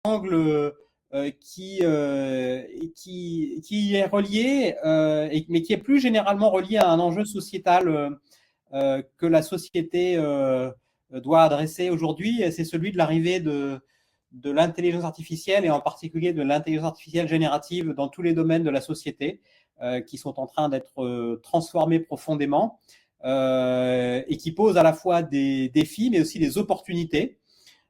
angle qui est relié, mais qui est plus généralement relié à un enjeu sociétal que la société doit adresser aujourd'hui. C'est celui de l'arrivée de l'intelligence artificielle et en particulier de l'intelligence artificielle générative dans tous les domaines de la société qui sont en train d'être transformés profondément et qui posent à la fois des défis mais aussi des opportunités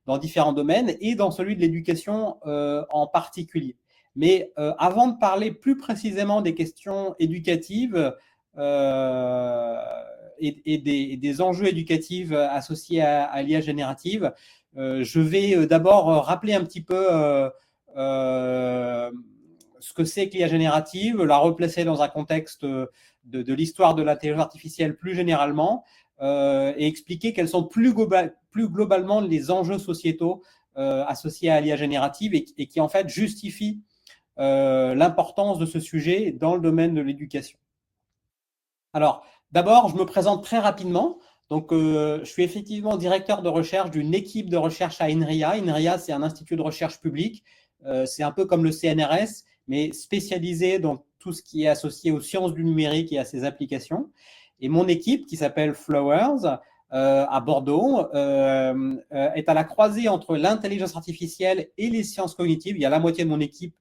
dans différents domaines et dans celui de l'éducation en particulier. Mais avant de parler plus précisément des questions éducatives et des enjeux éducatifs associés à l'IA générative, je vais d'abord rappeler un petit peu ce que c'est que l'IA générative, la replacer dans un contexte de l'histoire de l'intelligence artificielle plus généralement, et expliquer quels sont plus globalement les enjeux sociétaux associés à l'IA générative et qui en fait justifient l'importance de ce sujet dans le domaine de l'éducation. Alors, d'abord, je me présente très rapidement. Donc, je suis effectivement directeur de recherche d'une équipe de recherche à INRIA. INRIA, c'est un institut de recherche public. C'est un peu comme le CNRS, mais spécialisé dans tout ce qui est associé aux sciences du numérique et à ses applications. Et mon équipe, qui s'appelle Flowers, à Bordeaux, est à la croisée entre l'intelligence artificielle et les sciences cognitives. Il y a la moitié de mon équipe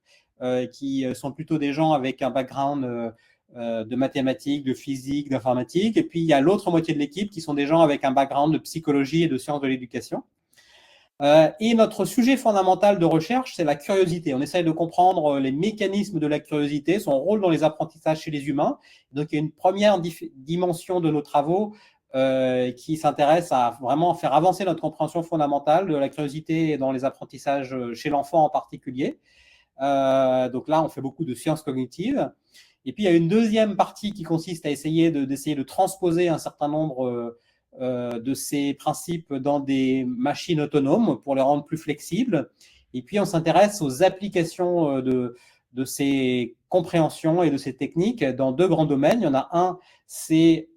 qui sont plutôt des gens avec un background de mathématiques, de physique, d'informatique. Et puis, il y a l'autre moitié de l'équipe qui sont des gens avec un background de psychologie et de sciences de l'éducation. Et notre sujet fondamental de recherche, c'est la curiosité. On essaye de comprendre les mécanismes de la curiosité, son rôle dans les apprentissages chez les humains. Donc, il y a une première dimension de nos travaux qui s'intéresse à vraiment faire avancer notre compréhension fondamentale de la curiosité dans les apprentissages chez l'enfant en particulier. Donc là, on fait beaucoup de sciences cognitives. Et puis, il y a une deuxième partie qui consiste à essayer de transposer un certain nombre de ces principes dans des machines autonomes pour les rendre plus flexibles. Et puis, on s'intéresse aux applications de ces compréhensions et de ces techniques dans deux grands domaines. Il y en a un, c'est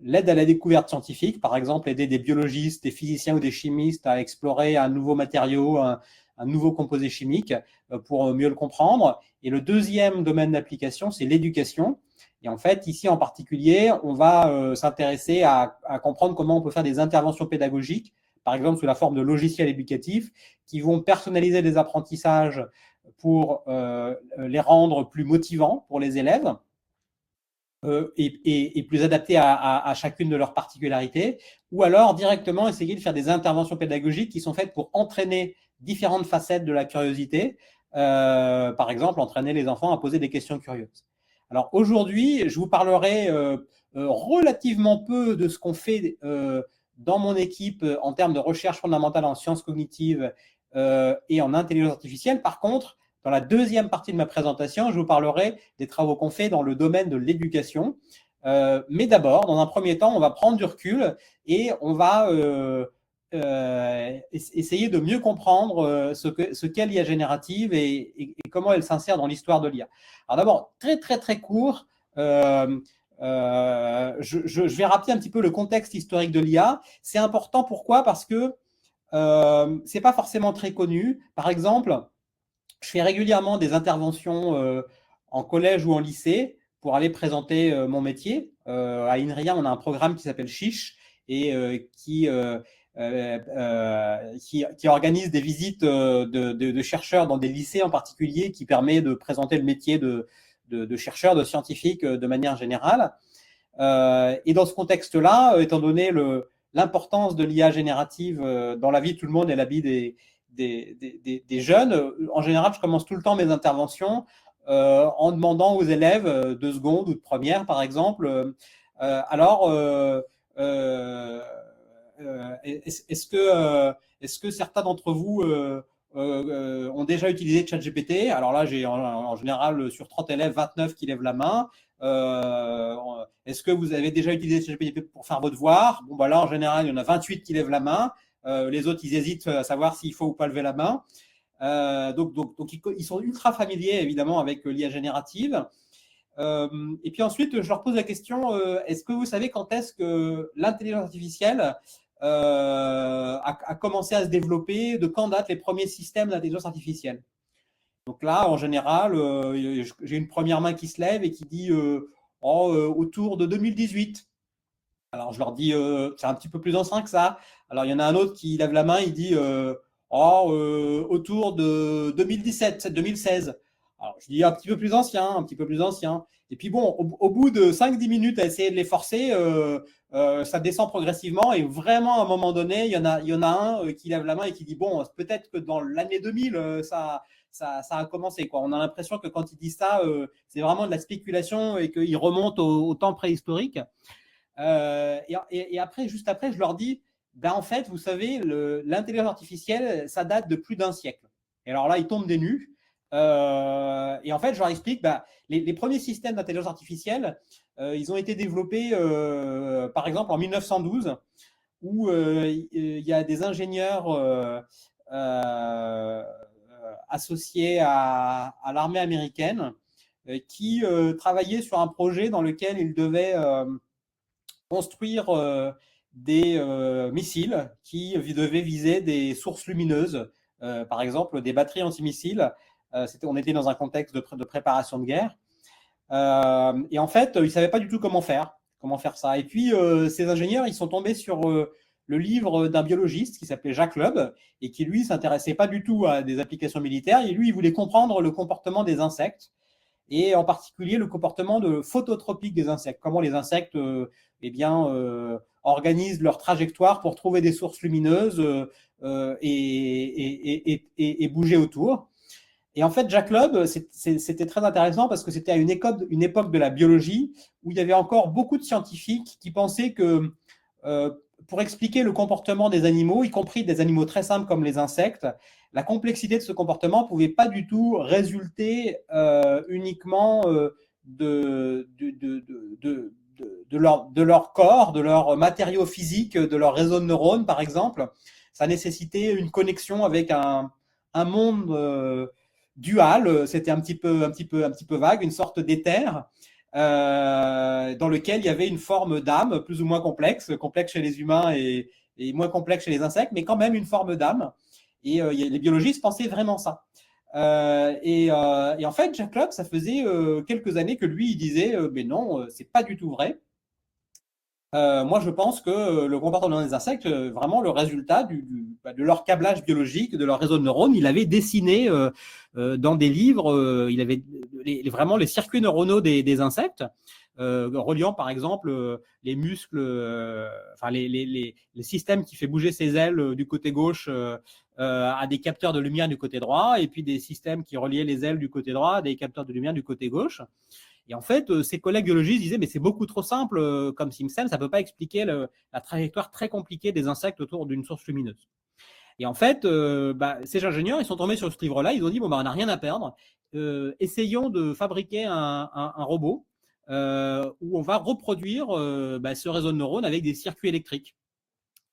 l'aide à la découverte scientifique, par exemple, aider des biologistes, des physiciens ou des chimistes à explorer un nouveau matériau, un nouveau composé chimique pour mieux le comprendre. Et le deuxième domaine d'application, c'est l'éducation. Et en fait, ici en particulier, on va s'intéresser à comprendre comment on peut faire des interventions pédagogiques, par exemple sous la forme de logiciels éducatifs, qui vont personnaliser les apprentissages pour les rendre plus motivants pour les élèves et plus adaptés à chacune de leurs particularités, ou alors directement essayer de faire des interventions pédagogiques qui sont faites pour entraîner différentes facettes de la curiosité, par exemple entraîner les enfants à poser des questions curieuses. Alors aujourd'hui, je vous parlerai relativement peu de ce qu'on fait dans mon équipe en termes de recherche fondamentale en sciences cognitives et en intelligence artificielle. Par contre, dans la deuxième partie de ma présentation, je vous parlerai des travaux qu'on fait dans le domaine de l'éducation. Mais d'abord, dans un premier temps, on va prendre du recul et on va essayer de mieux comprendre ce qu'est l'IA générative et comment elle s'insère dans l'histoire de l'IA. Alors d'abord, très court, je vais rappeler un petit peu le contexte historique de l'IA. C'est important, pourquoi? Parce que c'est pas forcément très connu. Par exemple, je fais régulièrement des interventions en collège ou en lycée pour aller présenter mon métier. À INRIA, on a un programme qui s'appelle Chiche et qui organise des visites de chercheurs dans des lycées en particulier, qui permet de présenter le métier de chercheur, de scientifique de manière générale. Et dans ce contexte-là, étant donné l'importance de l'IA générative dans la vie de tout le monde et la vie des jeunes, en général, je commence tout le temps mes interventions en demandant aux élèves de seconde ou de première, par exemple, est-ce que certains d'entre vous ont déjà utilisé ChatGPT? Alors là, j'ai en général sur 30 élèves, 29 qui lèvent la main. Est-ce que vous avez déjà utilisé ChatGPT pour faire vos devoirs? Bon, bah là, en général, il y en a 28 qui lèvent la main. Les autres, ils hésitent à savoir s'il faut ou pas lever la main. Donc ils sont ultra familiers, évidemment, avec l'IA générative. Et puis ensuite, je leur pose la question, est-ce que vous savez quand est-ce que l'intelligence artificielle a commencé à se développer, de quand datent les premiers systèmes d'intelligence artificielle. Donc là, en général, j'ai une première main qui se lève et qui dit autour de 2018. Alors je leur dis, c'est un petit peu plus ancien que ça. Alors il y en a un autre qui lève la main, il dit autour de 2017, 2016. Alors je dis un petit peu plus ancien, un petit peu plus ancien. Et puis bon, au bout de 5-10 minutes à essayer de les forcer, ça descend progressivement. Et vraiment, à un moment donné, il y en a un qui lève la main et qui dit, bon, peut-être que dans l'année 2000, ça a commencé, quoi. On a l'impression que quand il dit ça, c'est vraiment de la spéculation et qu'il remonte au temps préhistorique. Et après, juste après, je leur dis, ben en fait, vous savez, l'intelligence artificielle, ça date de plus d'un siècle. Et alors là, ils tombent des nues. Et en fait, je leur explique, les premiers systèmes d'intelligence artificielle, ils ont été développés, par exemple, en 1912, où il y a des ingénieurs associés à l'armée américaine qui travaillaient sur un projet dans lequel ils devaient construire des missiles qui devaient viser des sources lumineuses, par exemple des batteries antimissiles. On était dans un contexte de préparation de guerre. Et en fait, ils ne savaient pas du tout comment faire ça. Et puis, ces ingénieurs, ils sont tombés sur le livre d'un biologiste qui s'appelait Jacques Loeb et qui, lui, ne s'intéressait pas du tout à des applications militaires. Et lui, il voulait comprendre le comportement des insectes et en particulier le comportement phototropique des insectes. Comment les insectes organisent leur trajectoire pour trouver des sources lumineuses et bouger autour. Et en fait, Jacques Loeb, c'était très intéressant parce que c'était à une époque de la biologie où il y avait encore beaucoup de scientifiques qui pensaient que pour expliquer le comportement des animaux, y compris des animaux très simples comme les insectes, la complexité de ce comportement ne pouvait pas du tout résulter uniquement de leur corps, de leur matériaux physiques, de leur réseau de neurones, par exemple. Ça nécessitait une connexion avec un monde dual. C'était un petit peu vague, une sorte d'éther. Dans lequel il y avait une forme d'âme plus ou moins complexe chez les humains et moins complexe chez les insectes, mais quand même une forme d'âme. Et les biologistes pensaient vraiment ça. Et en fait, Jacques Loeb, ça faisait quelques années que lui, il disait mais non, c'est pas du tout vrai. Moi, je pense que le comportement des insectes, vraiment le résultat de leur câblage biologique, de leur réseau de neurones, il avait dessiné dans des livres, il avait vraiment les circuits neuronaux des insectes, reliant par exemple les muscles, les systèmes qui fait bouger ses ailes du côté gauche à des capteurs de lumière du côté droit, et puis des systèmes qui reliaient les ailes du côté droit à des capteurs de lumière du côté gauche. Et en fait, ses collègues biologistes disaient mais c'est beaucoup trop simple comme système, ça ne peut pas expliquer la trajectoire très compliquée des insectes autour d'une source lumineuse. Et en fait, ces ingénieurs, ils sont tombés sur ce livre-là, ils ont dit bon, on n'a rien à perdre, essayons de fabriquer un robot où on va reproduire ce réseau de neurones avec des circuits électriques.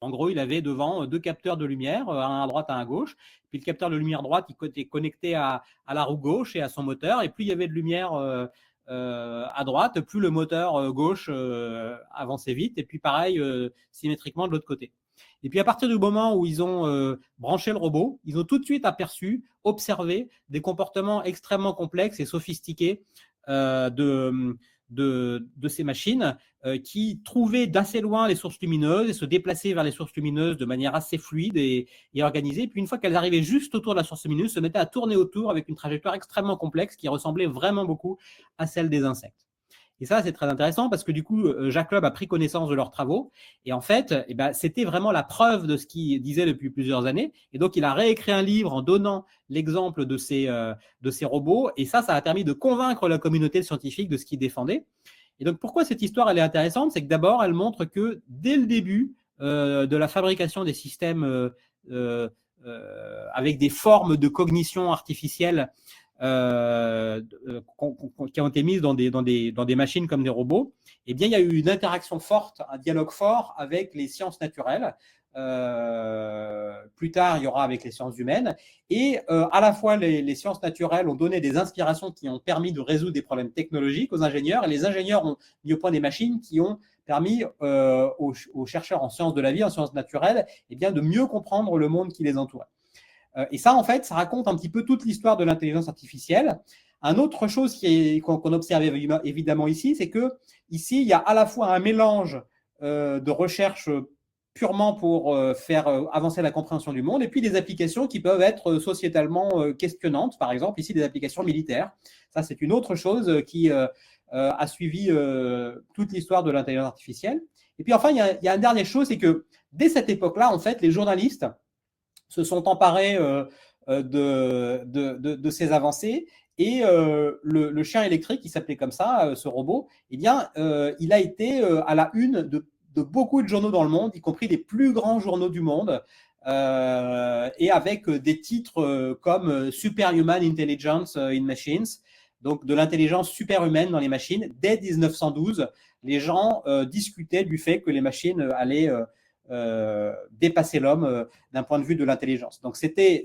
En gros, il avait devant deux capteurs de lumière, un à droite, un à gauche. Puis le capteur de lumière droite, il était connecté à la roue gauche et à son moteur. Et plus il y avait de lumière à droite, plus le moteur gauche avançait vite. Et puis pareil, symétriquement de l'autre côté. Et puis à partir du moment où ils ont branché le robot, ils ont tout de suite observé des comportements extrêmement complexes et sophistiqués de ces machines qui trouvaient d'assez loin les sources lumineuses et se déplaçaient vers les sources lumineuses de manière assez fluide et organisée. Puis une fois qu'elles arrivaient juste autour de la source lumineuse, se mettaient à tourner autour avec une trajectoire extrêmement complexe qui ressemblait vraiment beaucoup à celle des insectes. Et ça, c'est très intéressant parce que du coup, Jacques Loeb a pris connaissance de leurs travaux. Et en fait, c'était vraiment la preuve de ce qu'il disait depuis plusieurs années. Et donc, il a réécrit un livre en donnant l'exemple de ces robots. Et ça a permis de convaincre la communauté scientifique de ce qu'il défendait. Et donc, pourquoi cette histoire elle est intéressante? C'est que d'abord, elle montre que dès le début de la fabrication des systèmes avec des formes de cognition artificielle qui ont été mises dans des machines comme des robots, eh bien, il y a eu une interaction forte, un dialogue fort avec les sciences naturelles, Plus tard, il y aura avec les sciences humaines. Et à la fois, les sciences naturelles ont donné des inspirations qui ont permis de résoudre des problèmes technologiques aux ingénieurs, et les ingénieurs ont mis au point des machines qui ont permis aux chercheurs en sciences de la vie, en sciences naturelles, eh bien, de mieux comprendre le monde qui les entourait. Et ça, en fait, ça raconte un petit peu toute l'histoire de l'intelligence artificielle. Un autre chose qu'on observe évidemment ici, c'est que ici, il y a à la fois un mélange de recherche purement pour faire avancer la compréhension du monde, et puis des applications qui peuvent être sociétalement questionnantes, par exemple ici des applications militaires. Ça, c'est une autre chose qui a suivi toute l'histoire de l'intelligence artificielle. Et puis enfin, il y a une dernière chose, c'est que dès cette époque-là, en fait, les journalistes se sont emparés de ces avancées, et le chien électrique, qui s'appelait comme ça, ce robot, eh bien, il a été à la une de beaucoup de journaux dans le monde, y compris les plus grands journaux du monde, et avec des titres comme Superhuman Intelligence in Machines, donc de l'intelligence superhumaine dans les machines. Dès 1912, les gens discutaient du fait que les machines allaient dépasser l'homme d'un point de vue de l'intelligence. Donc c'était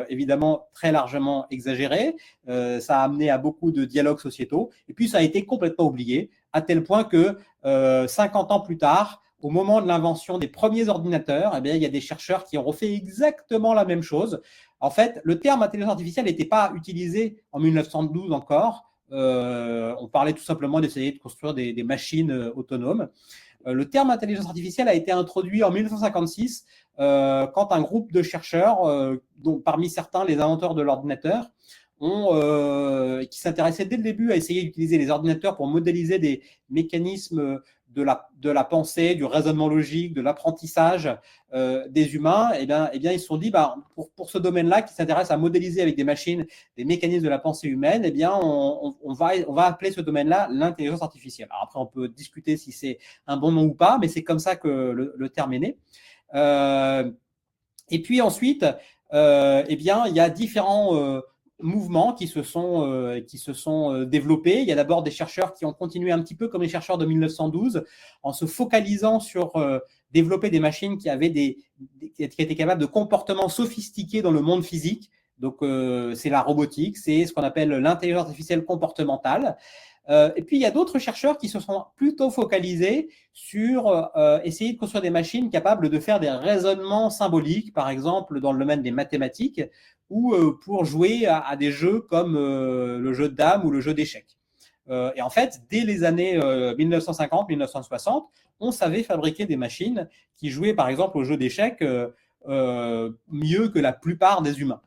évidemment très largement exagéré, ça a amené à beaucoup de dialogues sociétaux, et puis ça a été complètement oublié, à tel point que 50 ans plus tard, au moment de l'invention des premiers ordinateurs, eh bien, il y a des chercheurs qui ont refait exactement la même chose. En fait, le terme intelligence artificielle n'était pas utilisé en 1912 encore. On parlait tout simplement d'essayer de construire des machines autonomes. Le terme intelligence artificielle a été introduit en 1956 quand un groupe de chercheurs, dont parmi certains les inventeurs de l'ordinateur, qui s'intéressaient dès le début à essayer d'utiliser les ordinateurs pour modéliser des mécanismes de la pensée, du raisonnement logique, de l'apprentissage des humains, eh bien, ils se sont dit, pour ce domaine-là, qui s'intéresse à modéliser avec des machines des mécanismes de la pensée humaine, eh bien, on va appeler ce domaine-là l'intelligence artificielle. Alors après, on peut discuter si c'est un bon nom ou pas, mais c'est comme ça que le terme est né. Et puis ensuite, eh bien, il y a différents mouvements qui se sont développés. Il y a d'abord des chercheurs qui ont continué un petit peu comme les chercheurs de 1912, en se focalisant sur développer des machines qui étaient capables de comportements sophistiqués dans le monde physique. Donc, c'est la robotique, c'est ce qu'on appelle l'intelligence artificielle comportementale. Et puis, il y a d'autres chercheurs qui se sont plutôt focalisés sur essayer de construire des machines capables de faire des raisonnements symboliques, par exemple dans le domaine des mathématiques, ou pour jouer à des jeux comme le jeu de dames ou le jeu d'échecs. Et en fait, dès les années 1950-1960, on savait fabriquer des machines qui jouaient, par exemple, au jeu d'échecs mieux que la plupart des humains.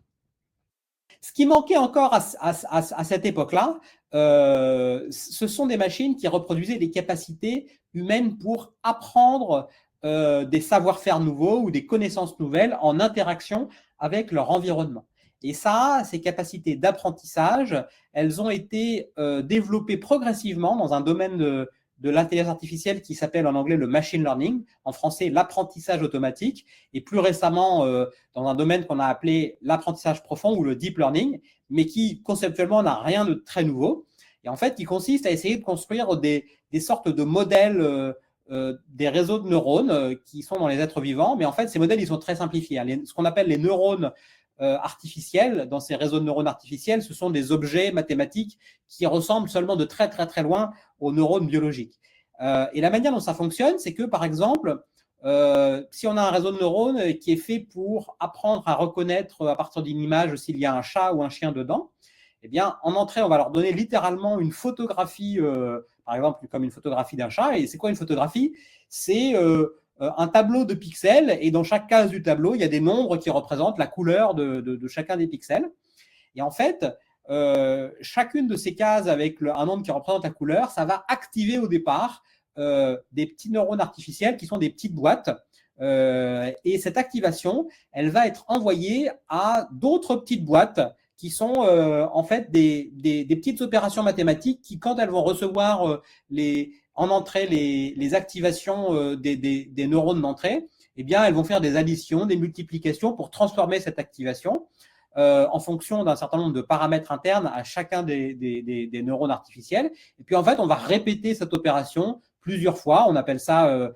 Ce qui manquait encore à cette époque-là, ce sont des machines qui reproduisaient des capacités humaines pour apprendre des savoir-faire nouveaux ou des connaissances nouvelles en interaction avec leur environnement. Et ça, ces capacités d'apprentissage, elles ont été développées progressivement dans un domaine de l'intelligence artificielle qui s'appelle en anglais le machine learning, en français l'apprentissage automatique, et plus récemment dans un domaine qu'on a appelé l'apprentissage profond ou le deep learning, mais qui conceptuellement n'a rien de très nouveau, et en fait qui consiste à essayer de construire des sortes de modèles des réseaux de neurones qui sont dans les êtres vivants, mais en fait ces modèles ils sont très simplifiés. Ce qu'on appelle les neurones artificiels, dans ces réseaux de neurones artificiels, ce sont des objets mathématiques qui ressemblent seulement de très très très loin aux neurones biologiques. Et la manière dont ça fonctionne, c'est que par exemple, si on a un réseau de neurones qui est fait pour apprendre à reconnaître à partir d'une image s'il y a un chat ou un chien dedans, eh bien, en entrée, on va leur donner littéralement une photographie, par exemple, comme une photographie d'un chat. Et c'est quoi une photographie? C'est un tableau de pixels, et dans chaque case du tableau, il y a des nombres qui représentent la couleur de chacun des pixels. Et en fait, chacune de ces cases avec un nombre qui représente la couleur, ça va activer au départ des petits neurones artificiels qui sont des petites boîtes. Et cette activation, elle va être envoyée à d'autres petites boîtes qui sont en fait des petites opérations mathématiques qui, quand elles vont recevoir en entrée les activations des neurones d'entrée, eh bien, elles vont faire des additions, des multiplications pour transformer cette activation en fonction d'un certain nombre de paramètres internes à chacun des neurones artificiels. Et puis, en fait, on va répéter cette opération plusieurs fois. On appelle ça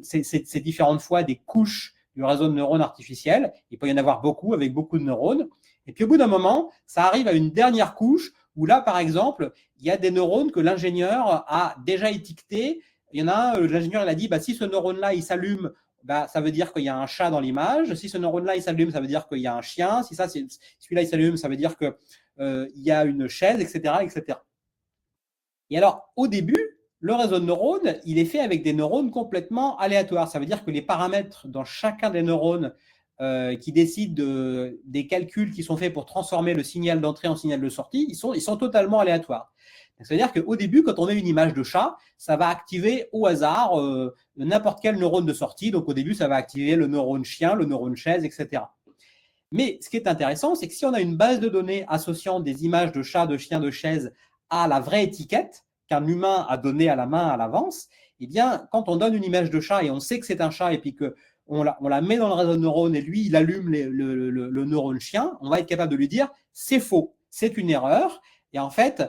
ces différentes fois des couches du réseau de neurones artificiels. Il peut y en avoir beaucoup, avec beaucoup de neurones. Et puis au bout d'un moment, ça arrive à une dernière couche où là, par exemple, il y a des neurones que l'ingénieur a déjà étiquetés. Il y en a un, l'ingénieur il a dit, si ce neurone-là, il s'allume, ça veut dire qu'il y a un chat dans l'image. Si ce neurone-là, il s'allume, ça veut dire qu'il y a un chien. Si celui-là, il s'allume, ça veut dire qu'il y a une chaise, etc., etc. Et alors, au début, le réseau de neurones, il est fait avec des neurones complètement aléatoires. Ça veut dire que les paramètres dans chacun des neurones qui décident des calculs qui sont faits pour transformer le signal d'entrée en signal de sortie, ils sont totalement aléatoires. C'est-à-dire qu'au début, quand on met une image de chat, ça va activer au hasard n'importe quel neurone de sortie. Donc au début, ça va activer le neurone chien, le neurone chaise, etc. Mais ce qui est intéressant, c'est que si on a une base de données associant des images de chat, de chien, de chaise à la vraie étiquette qu'un humain a donnée à la main à l'avance, eh bien, quand on donne une image de chat et on sait que c'est un chat et puis qu'on la met dans le réseau de neurones et lui, il allume le neurone chien, on va être capable de lui dire « c'est faux, c'est une erreur ». Et en fait,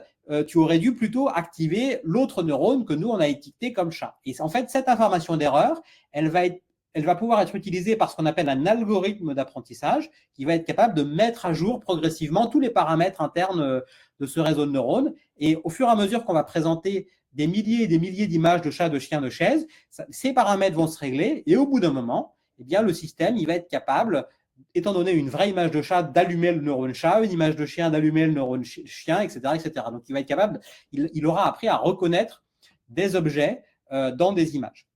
tu aurais dû plutôt activer l'autre neurone que nous, on a étiqueté comme chat. Et en fait, cette information d'erreur, elle va pouvoir être utilisée par ce qu'on appelle un algorithme d'apprentissage qui va être capable de mettre à jour progressivement tous les paramètres internes de ce réseau de neurones. Et au fur et à mesure qu'on va présenter des milliers et des milliers d'images de chats, de chiens, de chaises, ces paramètres vont se régler et au bout d'un moment, eh bien, le système il va être capable, étant donné une vraie image de chat, d'allumer le neurone chat, une image de chien, d'allumer le neurone chien, etc., etc. Donc, il va être capable, il aura appris à reconnaître des objets dans des images.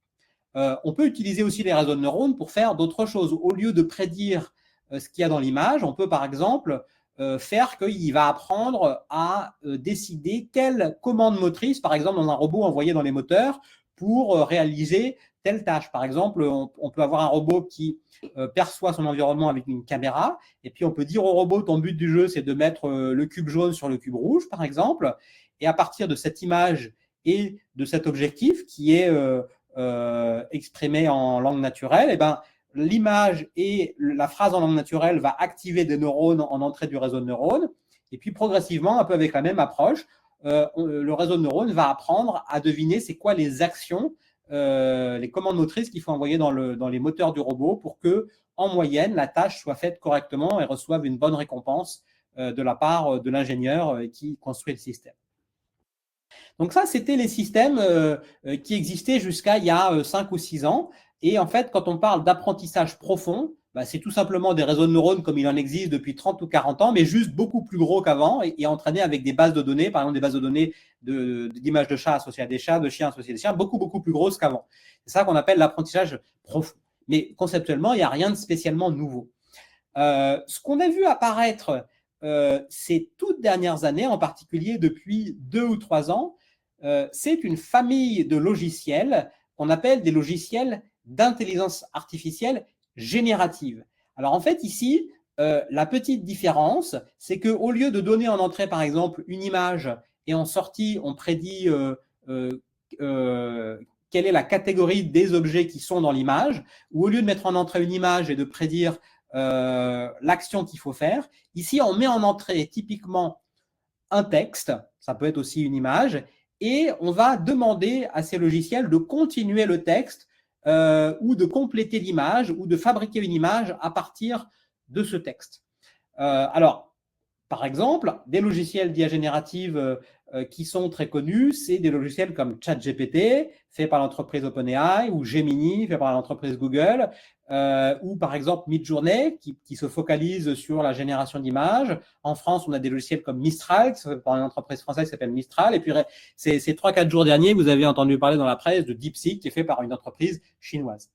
On peut utiliser aussi les réseaux de neurones pour faire d'autres choses. Au lieu de prédire ce qu'il y a dans l'image, on peut par exemple faire qu'il va apprendre à décider quelle commande motrice, par exemple dans un robot envoyé dans les moteurs, pour réaliser telle tâche. Par exemple, on peut avoir un robot qui perçoit son environnement avec une caméra, et puis on peut dire au robot, ton but du jeu, c'est de mettre le cube jaune sur le cube rouge, par exemple, et à partir de cette image et de cet objectif qui est exprimé en langue naturelle, l'image et la phrase en langue naturelle va activer des neurones en entrée du réseau de neurones. Et puis progressivement, un peu avec la même approche, le réseau de neurones va apprendre à deviner c'est quoi les actions, les commandes motrices qu'il faut envoyer dans les moteurs du robot pour que, en moyenne, la tâche soit faite correctement et reçoive une bonne récompense de la part de l'ingénieur qui construit le système. Donc ça, c'était les systèmes qui existaient jusqu'à il y a 5 ou 6 ans. Et en fait, quand on parle d'apprentissage profond, c'est tout simplement des réseaux de neurones comme il en existe depuis 30 ou 40 ans, mais juste beaucoup plus gros qu'avant et entraînés avec des bases de données, par exemple des bases de données d'images de chats associées à des chats, de chiens associés à des chiens, beaucoup, beaucoup plus grosses qu'avant. C'est ça qu'on appelle l'apprentissage profond. Mais conceptuellement, il n'y a rien de spécialement nouveau. Ce qu'on a vu apparaître ces toutes dernières années, en particulier depuis 2 ou 3 ans, c'est une famille de logiciels qu'on appelle des logiciels d'intelligence artificielle générative. Alors en fait ici, la petite différence, c'est qu'au lieu de donner en entrée par exemple une image et en sortie on prédit quelle est la catégorie des objets qui sont dans l'image, ou au lieu de mettre en entrée une image et de prédire l'action qu'il faut faire, ici on met en entrée typiquement un texte, ça peut être aussi une image, et on va demander à ces logiciels de continuer le texte ou de compléter l'image ou de fabriquer une image à partir de ce texte. Alors, par exemple, des logiciels d'IA générative qui sont très connus, c'est des logiciels comme ChatGPT, fait par l'entreprise OpenAI, ou Gemini, fait par l'entreprise Google, ou par exemple Midjourney, qui se focalise sur la génération d'images. En France, on a des logiciels comme Mistral, qui sont faits par une entreprise française qui s'appelle Mistral. Et puis, ces 3-4 jours derniers, vous avez entendu parler dans la presse de DeepSeek, qui est fait par une entreprise chinoise.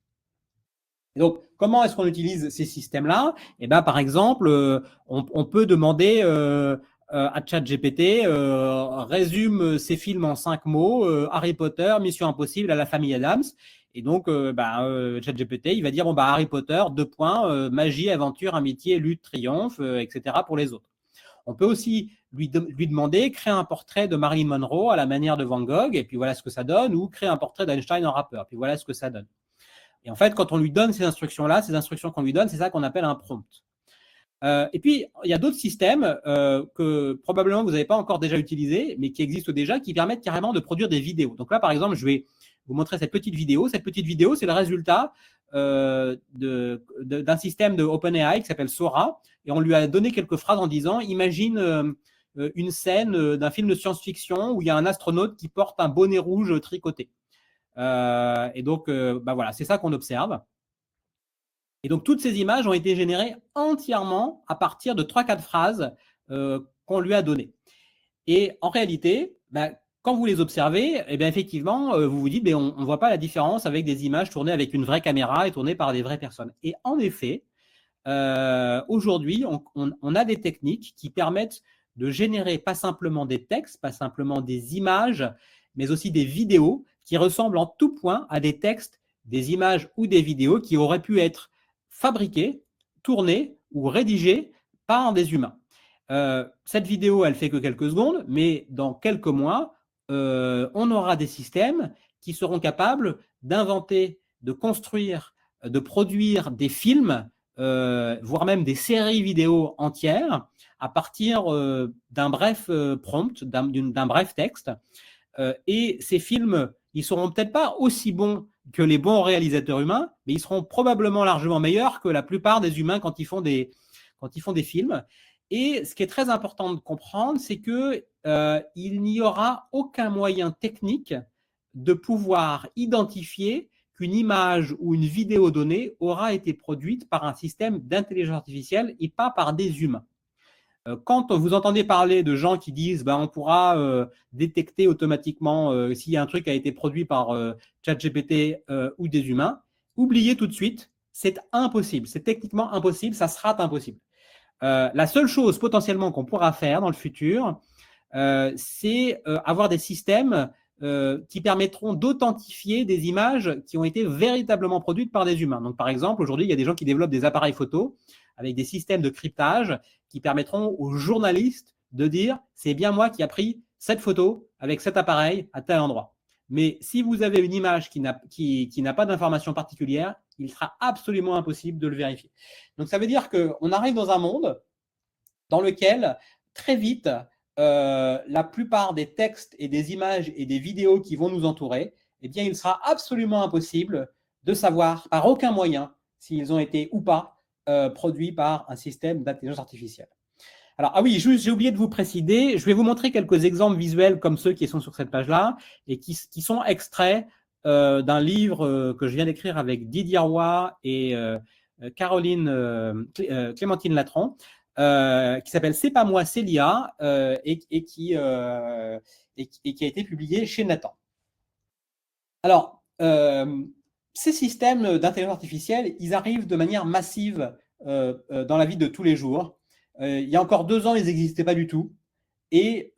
Et donc, comment est-ce qu'on utilise ces systèmes-là? Par exemple, on peut demander à ChatGPT, résume ces films en 5 mots, Harry Potter, Mission Impossible à la famille Adams. Et donc, ChatGPT, il va dire, Harry Potter, 2 points, magie, aventure, amitié, lutte, triomphe, etc. pour les autres. On peut aussi lui demander, créer un portrait de Marilyn Monroe à la manière de Van Gogh, et puis voilà ce que ça donne, ou créer un portrait d'Einstein en rappeur, puis voilà ce que ça donne. Et en fait, quand on lui donne ces instructions-là, ces instructions qu'on lui donne, c'est ça qu'on appelle un prompt. Et puis, il y a d'autres systèmes que probablement vous n'avez pas encore déjà utilisés, mais qui existent déjà, qui permettent carrément de produire des vidéos. Donc là, par exemple, je vais vous montrer cette petite vidéo. Cette petite vidéo, c'est le résultat d'un système de OpenAI qui s'appelle Sora. Et on lui a donné quelques phrases en disant, imagine une scène d'un film de science-fiction où il y a un astronaute qui porte un bonnet rouge tricoté. Et donc, voilà, c'est ça qu'on observe. Et donc, toutes ces images ont été générées entièrement à partir de 3-4 phrases qu'on lui a données. Et en réalité, quand vous les observez, effectivement, vous vous dites, on ne voit pas la différence avec des images tournées avec une vraie caméra et tournées par des vraies personnes. Et en effet, aujourd'hui, on a des techniques qui permettent de générer pas simplement des textes, pas simplement des images, mais aussi des vidéos qui ressemblent en tout point à des textes, des images ou des vidéos qui auraient pu être fabriquées, tournées ou rédigées par des humains. Cette vidéo, elle fait que quelques secondes, mais dans quelques mois, on aura des systèmes qui seront capables d'inventer, de construire, de produire des films, voire même des séries vidéo entières à partir d'un bref prompt, d'un bref texte. Et ces films, ils seront peut-être pas aussi bons que les bons réalisateurs humains, mais ils seront probablement largement meilleurs que la plupart des humains quand ils font des films. Et ce qui est très important de comprendre, c'est que il n'y aura aucun moyen technique de pouvoir identifier qu'une image ou une vidéo donnée aura été produite par un système d'intelligence artificielle et pas par des humains. Quand vous entendez parler de gens qui disent on pourra détecter automatiquement s'il y a un truc qui a été produit par ChatGPT ou des humains, oubliez tout de suite, c'est impossible, c'est techniquement impossible, ça sera impossible. La seule chose potentiellement qu'on pourra faire dans le futur, c'est avoir des systèmes qui permettront d'authentifier des images qui ont été véritablement produites par des humains. Donc, par exemple, aujourd'hui, il y a des gens qui développent des appareils photo avec des systèmes de cryptage qui permettront aux journalistes de dire « c'est bien moi qui a pris cette photo avec cet appareil à tel endroit ». Mais si vous avez une image qui n'a pas d'information particulière, il sera absolument impossible de le vérifier. Donc, ça veut dire qu'on arrive dans un monde dans lequel, très vite, la plupart des textes et des images et des vidéos qui vont nous entourer, il sera absolument impossible de savoir par aucun moyen s'ils ont été ou pas produits par un système d'intelligence artificielle. Alors, oui, j'ai oublié de vous préciser, je vais vous montrer quelques exemples visuels comme ceux qui sont sur cette page-là et qui sont extraits d'un livre que je viens d'écrire avec Didier Roy et Clémentine Latron, qui s'appelle « C'est pas moi, c'est l'IA » et qui a été publié chez Nathan. Alors, ces systèmes d'intelligence artificielle, ils arrivent de manière massive dans la vie de tous les jours. Il y a encore 2 ans, ils n'existaient pas du tout. Et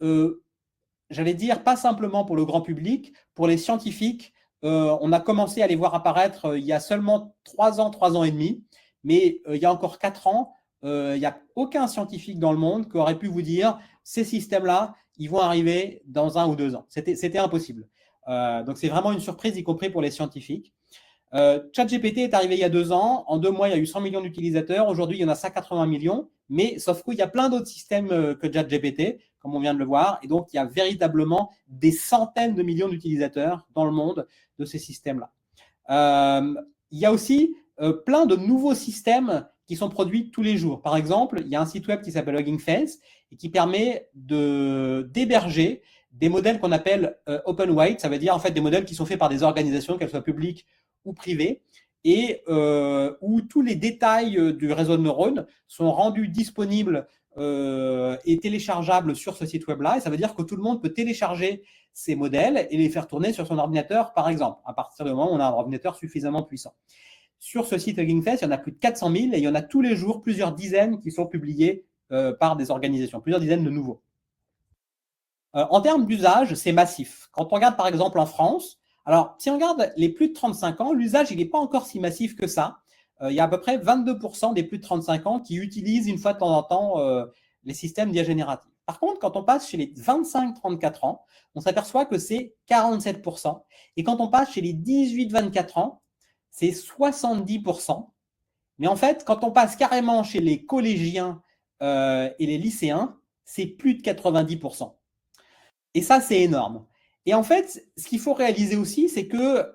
j'allais dire, pas simplement pour le grand public, pour les scientifiques, on a commencé à les voir apparaître il y a seulement 3 ans et demi. Mais il y a encore 4 ans, il n'y a aucun scientifique dans le monde qui aurait pu vous dire ces systèmes-là, ils vont arriver dans 1 ou 2 ans. C'était impossible. Donc, c'est vraiment une surprise, y compris pour les scientifiques. ChatGPT est arrivé il y a 2 ans. En 2 mois, il y a eu 100 millions d'utilisateurs. Aujourd'hui, il y en a 180 millions. Mais sauf qu'il y a plein d'autres systèmes que ChatGPT, comme on vient de le voir. Et donc, il y a véritablement des centaines de millions d'utilisateurs dans le monde de ces systèmes-là. Il y a aussi plein de nouveaux systèmes qui sont produits tous les jours. Par exemple, il y a un site web qui s'appelle Hugging Face et qui permet d'héberger des modèles qu'on appelle open weight, ça veut dire en fait des modèles qui sont faits par des organisations, qu'elles soient publiques ou privées, et où tous les détails du réseau de neurones sont rendus disponibles et téléchargeables sur ce site web-là. Et ça veut dire que tout le monde peut télécharger ces modèles et les faire tourner sur son ordinateur, par exemple, à partir du moment où on a un ordinateur suffisamment puissant. Sur ce site Hugging Face, il y en a plus de 400 000 et il y en a tous les jours plusieurs dizaines qui sont publiés par des organisations, plusieurs dizaines de nouveaux. En termes d'usage, c'est massif. Quand on regarde par exemple en France, alors si on regarde les plus de 35 ans, l'usage il n'est pas encore si massif que ça. Il y a à peu près 22% des plus de 35 ans qui utilisent une fois de temps en temps les systèmes d'IA générative. Par contre, quand on passe chez les 25-34 ans, on s'aperçoit que c'est 47%. Et quand on passe chez les 18-24 ans, c'est 70%. Mais en fait, quand on passe carrément chez les collégiens et les lycéens, c'est plus de 90%. Et ça, c'est énorme. Et en fait, ce qu'il faut réaliser aussi, c'est que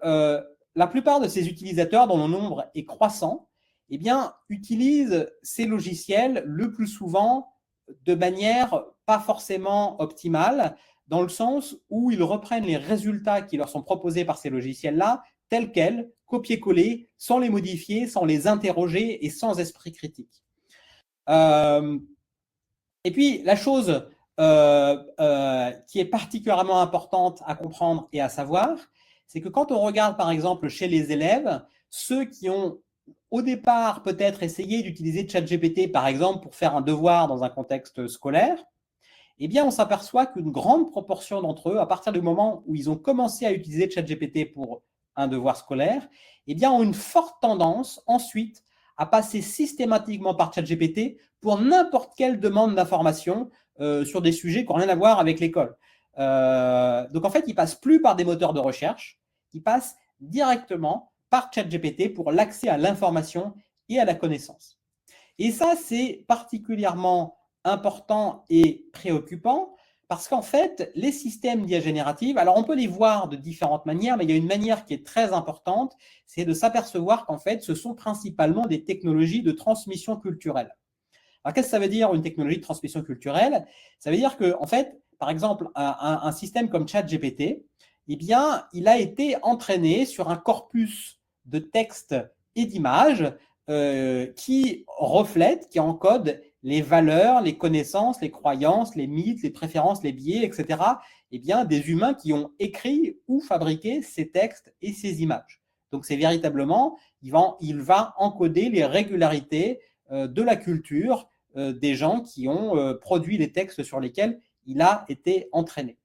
la plupart de ces utilisateurs, dont le nombre est croissant, eh bien, utilisent ces logiciels le plus souvent de manière pas forcément optimale, dans le sens où ils reprennent les résultats qui leur sont proposés par ces logiciels-là, tels quels, copier-coller, sans les modifier, sans les interroger et sans esprit critique. Et puis, la chose qui est particulièrement importante à comprendre et à savoir, c'est que quand on regarde, par exemple, chez les élèves, ceux qui ont au départ peut-être essayé d'utiliser ChatGPT, par exemple, pour faire un devoir dans un contexte scolaire, eh bien, on s'aperçoit qu'une grande proportion d'entre eux, à partir du moment où ils ont commencé à utiliser ChatGPT pour un devoir scolaire, eh bien, ont une forte tendance ensuite à passer systématiquement par ChatGPT pour n'importe quelle demande d'information sur des sujets qui n'ont rien à voir avec l'école. Donc, en fait, ils ne passent plus par des moteurs de recherche, ils passent directement par ChatGPT pour l'accès à l'information et à la connaissance. Et ça, c'est particulièrement important et préoccupant parce qu'en fait, les systèmes d'IA générative, alors on peut les voir de différentes manières, mais il y a une manière qui est très importante, c'est de s'apercevoir qu'en fait, ce sont principalement des technologies de transmission culturelle. Alors, qu'est-ce que ça veut dire, une technologie de transmission culturelle? Ça veut dire que, en fait, par exemple, un système comme ChatGPT, eh bien, il a été entraîné sur un corpus de textes et d'images qui reflète, qui encode les valeurs, les connaissances, les croyances, les mythes, les préférences, les biais, etc. Eh bien, des humains qui ont écrit ou fabriqué ces textes et ces images. Donc, c'est véritablement, il va encoder les régularités de la culture des gens qui ont produit les textes sur lesquels il a été entraîné.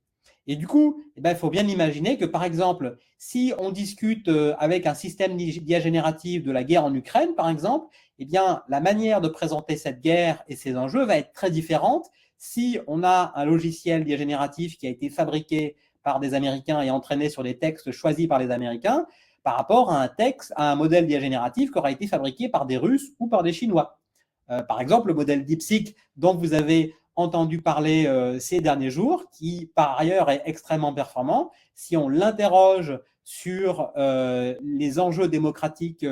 Et du coup, eh ben, il faut bien imaginer que, par exemple, si on discute avec un système d'IA générative de la guerre en Ukraine, par exemple, eh bien, la manière de présenter cette guerre et ses enjeux va être très différente si on a un logiciel d'IA génératif qui a été fabriqué par des Américains et entraîné sur des textes choisis par les Américains, par rapport à un modèle d'IA génératif qui aura été fabriqué par des Russes ou par des Chinois. Par exemple, le modèle DeepSeek dont vous avez entendu parler ces derniers jours, qui par ailleurs est extrêmement performant. Si on l'interroge sur les enjeux démocratiques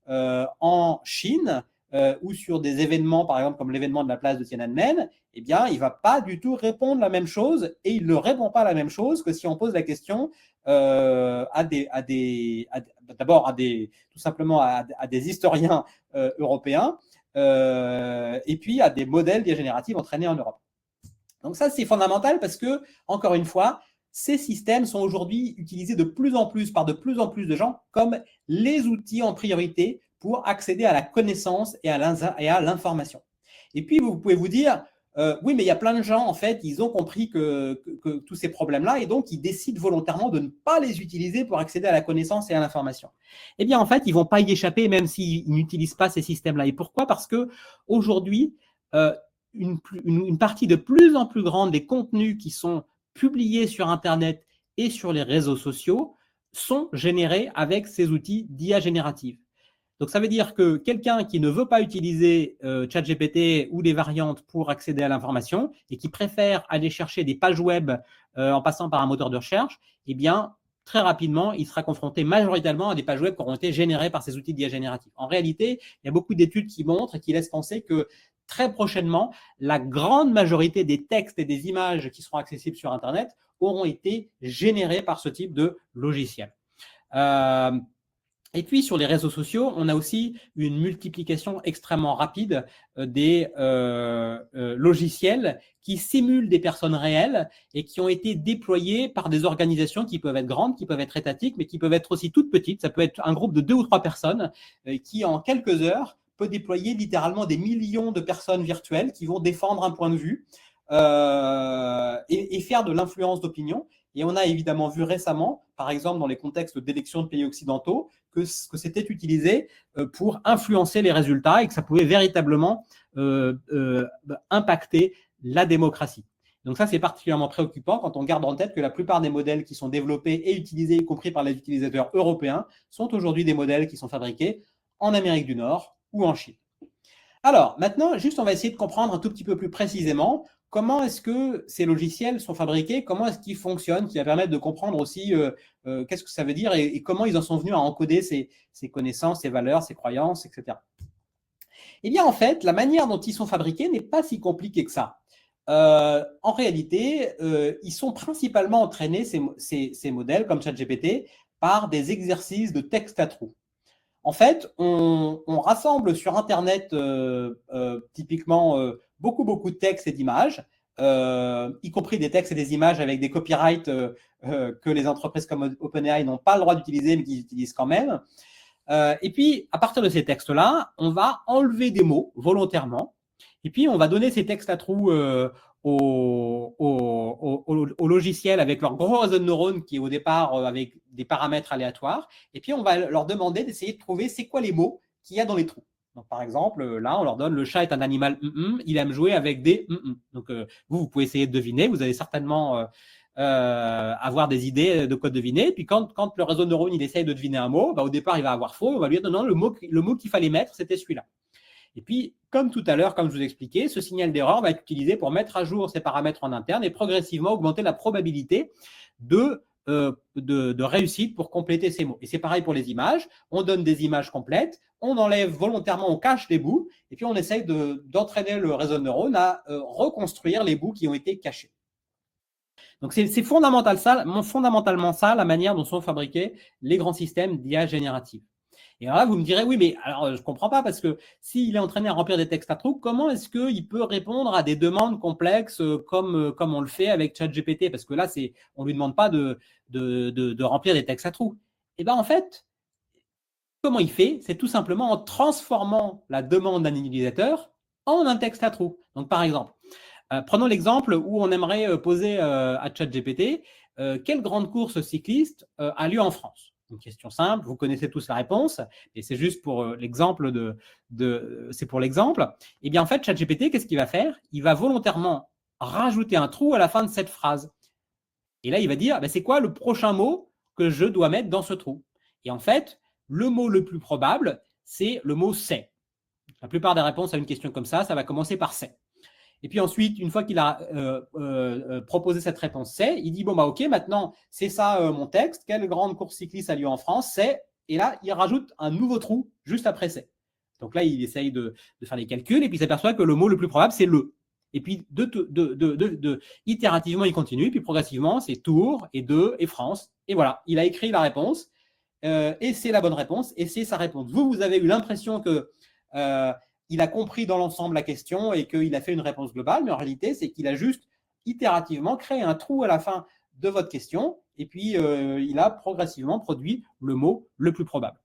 en Chine ou sur des événements, par exemple comme l'événement de la place de Tiananmen, eh bien, il ne va pas du tout répondre la même chose et il ne répond pas la même chose que si on pose la question d'abord tout simplement à des historiens européens et puis à des modèles d'IA générative entraînés en Europe. Donc ça, c'est fondamental parce que, encore une fois, ces systèmes sont aujourd'hui utilisés de plus en plus par de plus en plus de gens comme les outils en priorité pour accéder à la connaissance et à l'information. Et puis, vous pouvez vous dire, oui, mais il y a plein de gens, en fait, ils ont compris que tous ces problèmes-là et donc ils décident volontairement de ne pas les utiliser pour accéder à la connaissance et à l'information. Eh bien, en fait, ils ne vont pas y échapper même s'ils n'utilisent pas ces systèmes-là. Et pourquoi? Parce qu'aujourd'hui, une partie de plus en plus grande des contenus qui sont publiés sur Internet et sur les réseaux sociaux sont générés avec ces outils d'IA générative. Donc, ça veut dire que quelqu'un qui ne veut pas utiliser ChatGPT ou les variantes pour accéder à l'information et qui préfère aller chercher des pages web en passant par un moteur de recherche, eh bien, très rapidement, il sera confronté majoritairement à des pages web qui auront été générées par ces outils d'IA générative. En réalité, il y a beaucoup d'études qui montrent et qui laissent penser que très prochainement, la grande majorité des textes et des images qui seront accessibles sur Internet auront été générés par ce type de logiciel. Et puis, sur les réseaux sociaux, on a aussi une multiplication extrêmement rapide des logiciels qui simulent des personnes réelles et qui ont été déployés par des organisations qui peuvent être grandes, qui peuvent être étatiques, mais qui peuvent être aussi toutes petites. Ça peut être un groupe de 2 ou 3 personnes qui, en quelques heures, peut déployer littéralement des millions de personnes virtuelles qui vont défendre un point de vue et faire de l'influence d'opinion. Et on a évidemment vu récemment, par exemple dans les contextes d'élections de pays occidentaux, que c'était utilisé pour influencer les résultats et que ça pouvait véritablement impacter la démocratie. Donc ça, c'est particulièrement préoccupant quand on garde en tête que la plupart des modèles qui sont développés et utilisés, y compris par les utilisateurs européens, sont aujourd'hui des modèles qui sont fabriqués en Amérique du Nord ou en Chine. Alors, maintenant, juste, on va essayer de comprendre un tout petit peu plus précisément comment est-ce que ces logiciels sont fabriqués, comment est-ce qu'ils fonctionnent, qui va permettre de comprendre aussi qu'est-ce que ça veut dire et comment ils en sont venus à encoder ces connaissances, ces valeurs, ces croyances, etc. Eh bien, en fait, la manière dont ils sont fabriqués n'est pas si compliquée que ça. En réalité, ils sont principalement entraînés, ces modèles comme ChatGPT, par des exercices de texte à trous. En fait, on rassemble sur Internet typiquement beaucoup de textes et d'images, y compris des textes et des images avec des copyrights que les entreprises comme OpenAI n'ont pas le droit d'utiliser, mais qu'ils utilisent quand même. Et puis, à partir de ces textes-là, on va enlever des mots volontairement, et puis on va donner ces textes à trous au logiciel avec leur gros réseau de neurones qui est au départ avec des paramètres aléatoires, et puis on va leur demander d'essayer de trouver c'est quoi les mots qu'il y a dans les trous. Donc, par exemple, là, on leur donne le chat est un animal, il aime jouer avec des. Donc, vous pouvez essayer de deviner, vous allez certainement avoir des idées de quoi deviner. Puis quand le réseau de neurones il essaye de deviner un mot, bah, au départ il va avoir faux, on va lui dire non, le mot qu'il fallait mettre c'était celui-là. Et puis, comme tout à l'heure, comme je vous expliquais, ce signal d'erreur va être utilisé pour mettre à jour ces paramètres en interne et progressivement augmenter la probabilité de réussite pour compléter ces mots. Et c'est pareil pour les images. On donne des images complètes, on enlève volontairement, on cache des bouts, et puis on essaye d'entraîner le réseau de neurones à reconstruire les bouts qui ont été cachés. Donc, c'est fondamentalement ça, la manière dont sont fabriqués les grands systèmes d'IA générative. Et alors là, vous me direz, oui, mais alors je ne comprends pas parce que s'il est entraîné à remplir des textes à trous, comment est-ce qu'il peut répondre à des demandes complexes comme on le fait avec ChatGPT? Parce que là, on ne lui demande pas de remplir des textes à trous. Et bien, en fait, comment il fait? C'est tout simplement en transformant la demande d'un utilisateur en un texte à trous. Donc, par exemple, prenons l'exemple où on aimerait poser à ChatGPT quelle grande course cycliste a lieu en France? Une question simple, vous connaissez tous la réponse, et c'est juste pour l'exemple c'est pour l'exemple. Eh bien, en fait, ChatGPT, qu'est-ce qu'il va faire? Il va volontairement rajouter un trou à la fin de cette phrase. Et là, il va dire, c'est quoi le prochain mot que je dois mettre dans ce trou? Et en fait, le mot le plus probable, c'est le mot c'est. La plupart des réponses à une question comme ça va commencer par c'est. Et puis ensuite, une fois qu'il a proposé cette réponse C, il dit bon, ok, maintenant, c'est ça mon texte. Quelle grande course cycliste a lieu en France? C'est. Et là, il rajoute un nouveau trou juste après C. Donc là, il essaye de faire les calculs et puis il s'aperçoit que le mot le plus probable, c'est le. Et puis, itérativement, il continue. Puis progressivement, c'est Tours et deux et France. Et voilà, il a écrit la réponse. Et c'est la bonne réponse. Et c'est sa réponse. Vous avez eu l'impression que il a compris dans l'ensemble la question et qu'il a fait une réponse globale, mais en réalité, c'est qu'il a juste itérativement créé un trou à la fin de votre question et puis il a progressivement produit le mot le plus probable.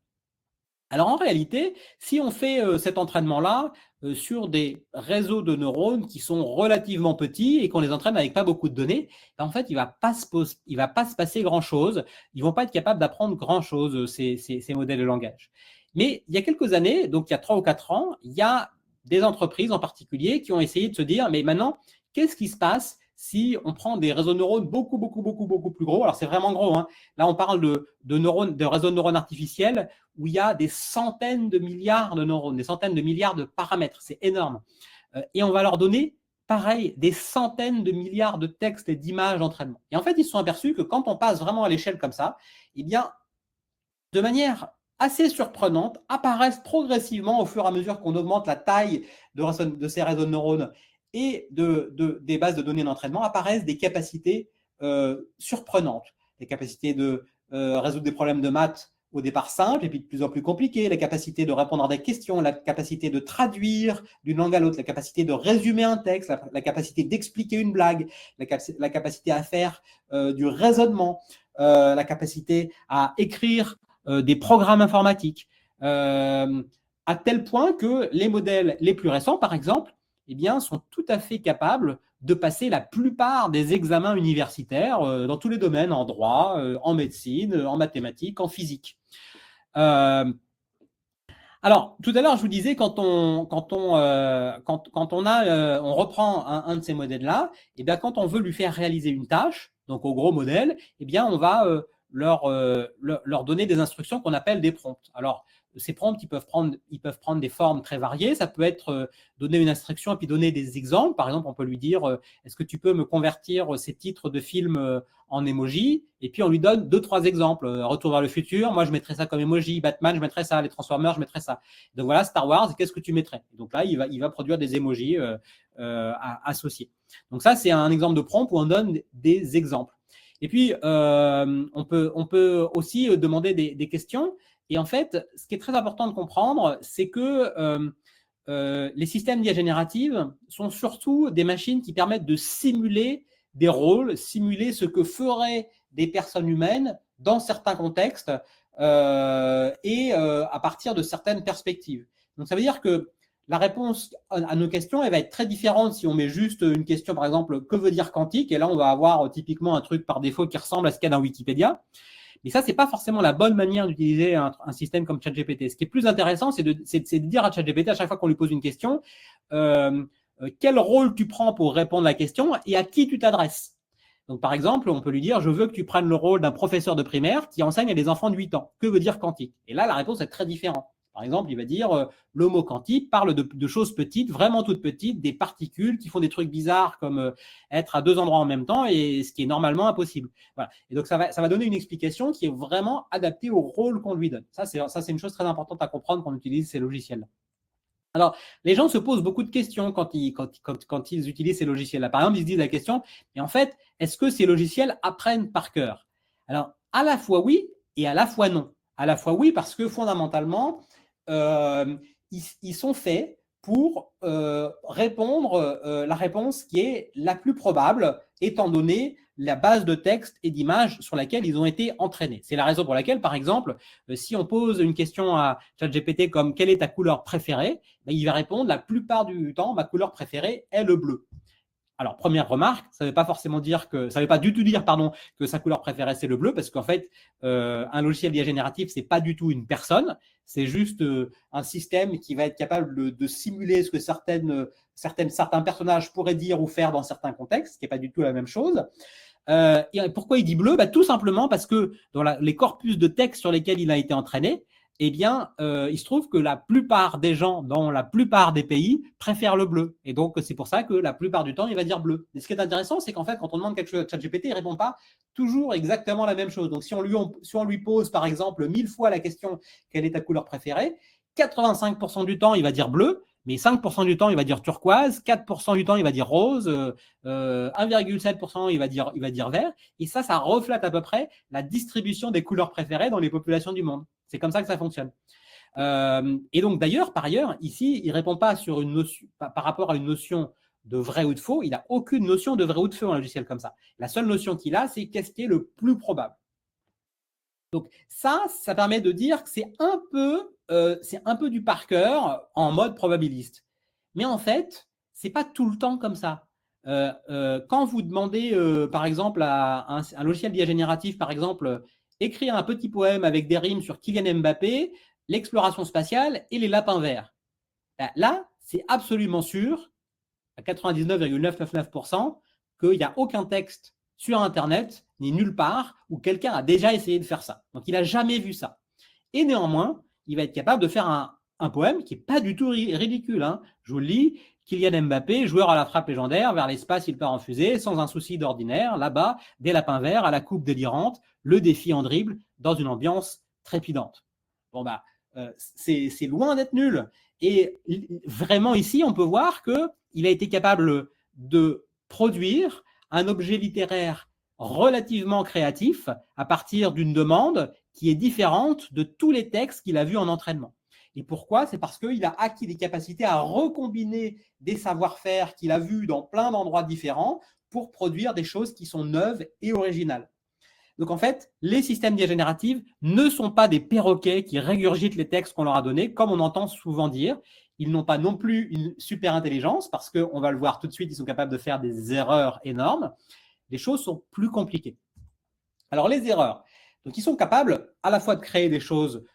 Alors en réalité, si on fait cet entraînement-là sur des réseaux de neurones qui sont relativement petits et qu'on les entraîne avec pas beaucoup de données, en fait, il va pas se passer grand-chose. Ils vont pas être capables d'apprendre grand-chose, ces modèles de langage. Mais il y a quelques années, donc il y a 3 ou 4 ans, il y a des entreprises en particulier qui ont essayé de se dire, mais maintenant, qu'est-ce qui se passe si on prend des réseaux de neurones beaucoup plus gros? Alors c'est vraiment gros, hein. Là, on parle de réseaux de neurones artificiels où il y a des centaines de milliards de neurones, des centaines de milliards de paramètres. C'est énorme. Et on va leur donner, pareil, des centaines de milliards de textes et d'images d'entraînement. Et en fait, ils se sont aperçus que quand on passe vraiment à l'échelle comme ça, eh bien, de manière assez surprenante, apparaissent progressivement, au fur et à mesure qu'on augmente la taille de ces réseaux de neurones et des bases de données d'entraînement, apparaissent des capacités surprenantes. Des capacités de résoudre des problèmes de maths au départ simples et puis de plus en plus compliqués, la capacité de répondre à des questions, la capacité de traduire d'une langue à l'autre, la capacité de résumer un texte, la capacité d'expliquer une blague, la capacité à faire du raisonnement, la capacité à écrire des programmes informatiques, à tel point que les modèles les plus récents, par exemple, eh bien, sont tout à fait capables de passer la plupart des examens universitaires dans tous les domaines, en droit, en médecine, en mathématiques, en physique. Alors, tout à l'heure, je vous disais, quand on reprend un de ces modèles-là, eh bien, quand on veut lui faire réaliser une tâche, donc au gros modèle, eh bien, on va leur donner des instructions qu'on appelle des prompts. Alors, ces prompts, ils peuvent prendre des formes très variées. Ça peut être donner une instruction et puis donner des exemples. Par exemple, on peut lui dire est-ce que tu peux me convertir ces titres de films en emoji? Et puis on lui donne 2-3 exemples. Retour vers le futur, moi je mettrais ça comme emoji. Batman, je mettrais ça. Les Transformers, je mettrais ça. Donc voilà, Star Wars, qu'est-ce que tu mettrais? Donc là, il va produire des emojis associés. Donc ça, c'est un exemple de prompt où on donne des exemples. Et puis, on peut aussi demander des questions. Et en fait, ce qui est très important de comprendre, c'est que les systèmes d'IA générative sont surtout des machines qui permettent de simuler des rôles, simuler ce que feraient des personnes humaines dans certains contextes et à partir de certaines perspectives. Donc, ça veut dire que la réponse à nos questions, elle va être très différente si on met juste une question, par exemple, que veut dire quantique? Et là, on va avoir typiquement un truc par défaut qui ressemble à ce qu'il y a dans Wikipédia. Mais ça, c'est pas forcément la bonne manière d'utiliser un système comme ChatGPT. Ce qui est plus intéressant, c'est de dire à ChatGPT, à chaque fois qu'on lui pose une question, quel rôle tu prends pour répondre à la question et à qui tu t'adresses. Donc, par exemple, on peut lui dire, je veux que tu prennes le rôle d'un professeur de primaire qui enseigne à des enfants de 8 ans. Que veut dire quantique? Et là, la réponse est très différente. Par exemple, il va dire le mot quantique parle de choses petites, vraiment toutes petites, des particules qui font des trucs bizarres comme être à 2 endroits en même temps, et ce qui est normalement impossible. Voilà. Et donc, ça va donner une explication qui est vraiment adaptée au rôle qu'on lui donne. Ça, c'est une chose très importante à comprendre quand on utilise ces logiciels-là. Alors, les gens se posent beaucoup de questions quand ils utilisent ces logiciels-là. Par exemple, ils se disent la question, mais en fait, est-ce que ces logiciels apprennent par cœur? Alors, à la fois oui et à la fois non. À la fois oui, parce que fondamentalement, ils sont faits pour répondre la réponse qui est la plus probable, étant donné la base de texte et d'images sur laquelle ils ont été entraînés. C'est la raison pour laquelle, par exemple, si on pose une question à ChatGPT comme « Quelle est ta couleur préférée ?», ben, il va répondre la plupart du temps « Ma couleur préférée est le bleu ». Alors, première remarque, ça ne veut pas forcément dire que, ça ne veut pas du tout dire, que sa couleur préférée c'est le bleu, parce qu'en fait, un logiciel d'IA générative, c'est pas du tout une personne, c'est juste un système qui va être capable de simuler ce que certains personnages pourraient dire ou faire dans certains contextes, ce qui n'est pas du tout la même chose. Et pourquoi il dit bleu? Tout simplement parce que dans les corpus de texte sur lesquels il a été entraîné, eh bien, il se trouve que la plupart des gens dans la plupart des pays préfèrent le bleu. Et donc, c'est pour ça que la plupart du temps, il va dire bleu. Mais ce qui est intéressant, c'est qu'en fait, quand on demande quelque chose à ChatGPT, il ne répond pas toujours exactement la même chose. Donc, si on lui pose, par exemple, 1000 fois la question « Quelle est ta couleur préférée ?», 85% du temps, il va dire bleu, mais 5% du temps, il va dire turquoise, 4% du temps, il va dire rose, 1,7% il va dire vert. Et ça reflète à peu près la distribution des couleurs préférées dans les populations du monde. C'est comme ça que ça fonctionne. Et donc, d'ailleurs, par ailleurs, ici, il ne répond pas sur une notion, par rapport à une notion de vrai ou de faux. Il n'a aucune notion de vrai ou de faux en logiciel comme ça. La seule notion qu'il a, c'est qu'est-ce qui est le plus probable. Donc, ça permet de dire que c'est un peu du par cœur en mode probabiliste. Mais en fait, ce n'est pas tout le temps comme ça. Quand vous demandez, par exemple, à un logiciel d'IA génératif, par exemple, écrire un petit poème avec des rimes sur Kylian Mbappé, l'exploration spatiale et les lapins verts. Là, c'est absolument sûr, à 99,999%, qu'il n'y a aucun texte sur Internet, ni nulle part, où quelqu'un a déjà essayé de faire ça. Donc, il n'a jamais vu ça. Et néanmoins, il va être capable de faire un poème qui n'est pas du tout ridicule. Hein. Je vous le lis. Kylian Mbappé, joueur à la frappe légendaire, vers l'espace, il part en fusée, sans un souci d'ordinaire. Là-bas, des lapins verts à la coupe délirante, le défi en dribble, dans une ambiance trépidante. Bon, c'est loin d'être nul. Et vraiment, ici, on peut voir qu'il a été capable de produire un objet littéraire relativement créatif à partir d'une demande qui est différente de tous les textes qu'il a vus en entraînement. Et pourquoi? C'est parce qu'il a acquis des capacités à recombiner des savoir-faire qu'il a vus dans plein d'endroits différents pour produire des choses qui sont neuves et originales. Donc en fait, les systèmes d'IA générative ne sont pas des perroquets qui régurgitent les textes qu'on leur a donnés, comme on entend souvent dire. Ils n'ont pas non plus une super intelligence, parce qu'on va le voir tout de suite, ils sont capables de faire des erreurs énormes. Les choses sont plus compliquées. Alors les erreurs, donc ils sont capables à la fois de créer des choses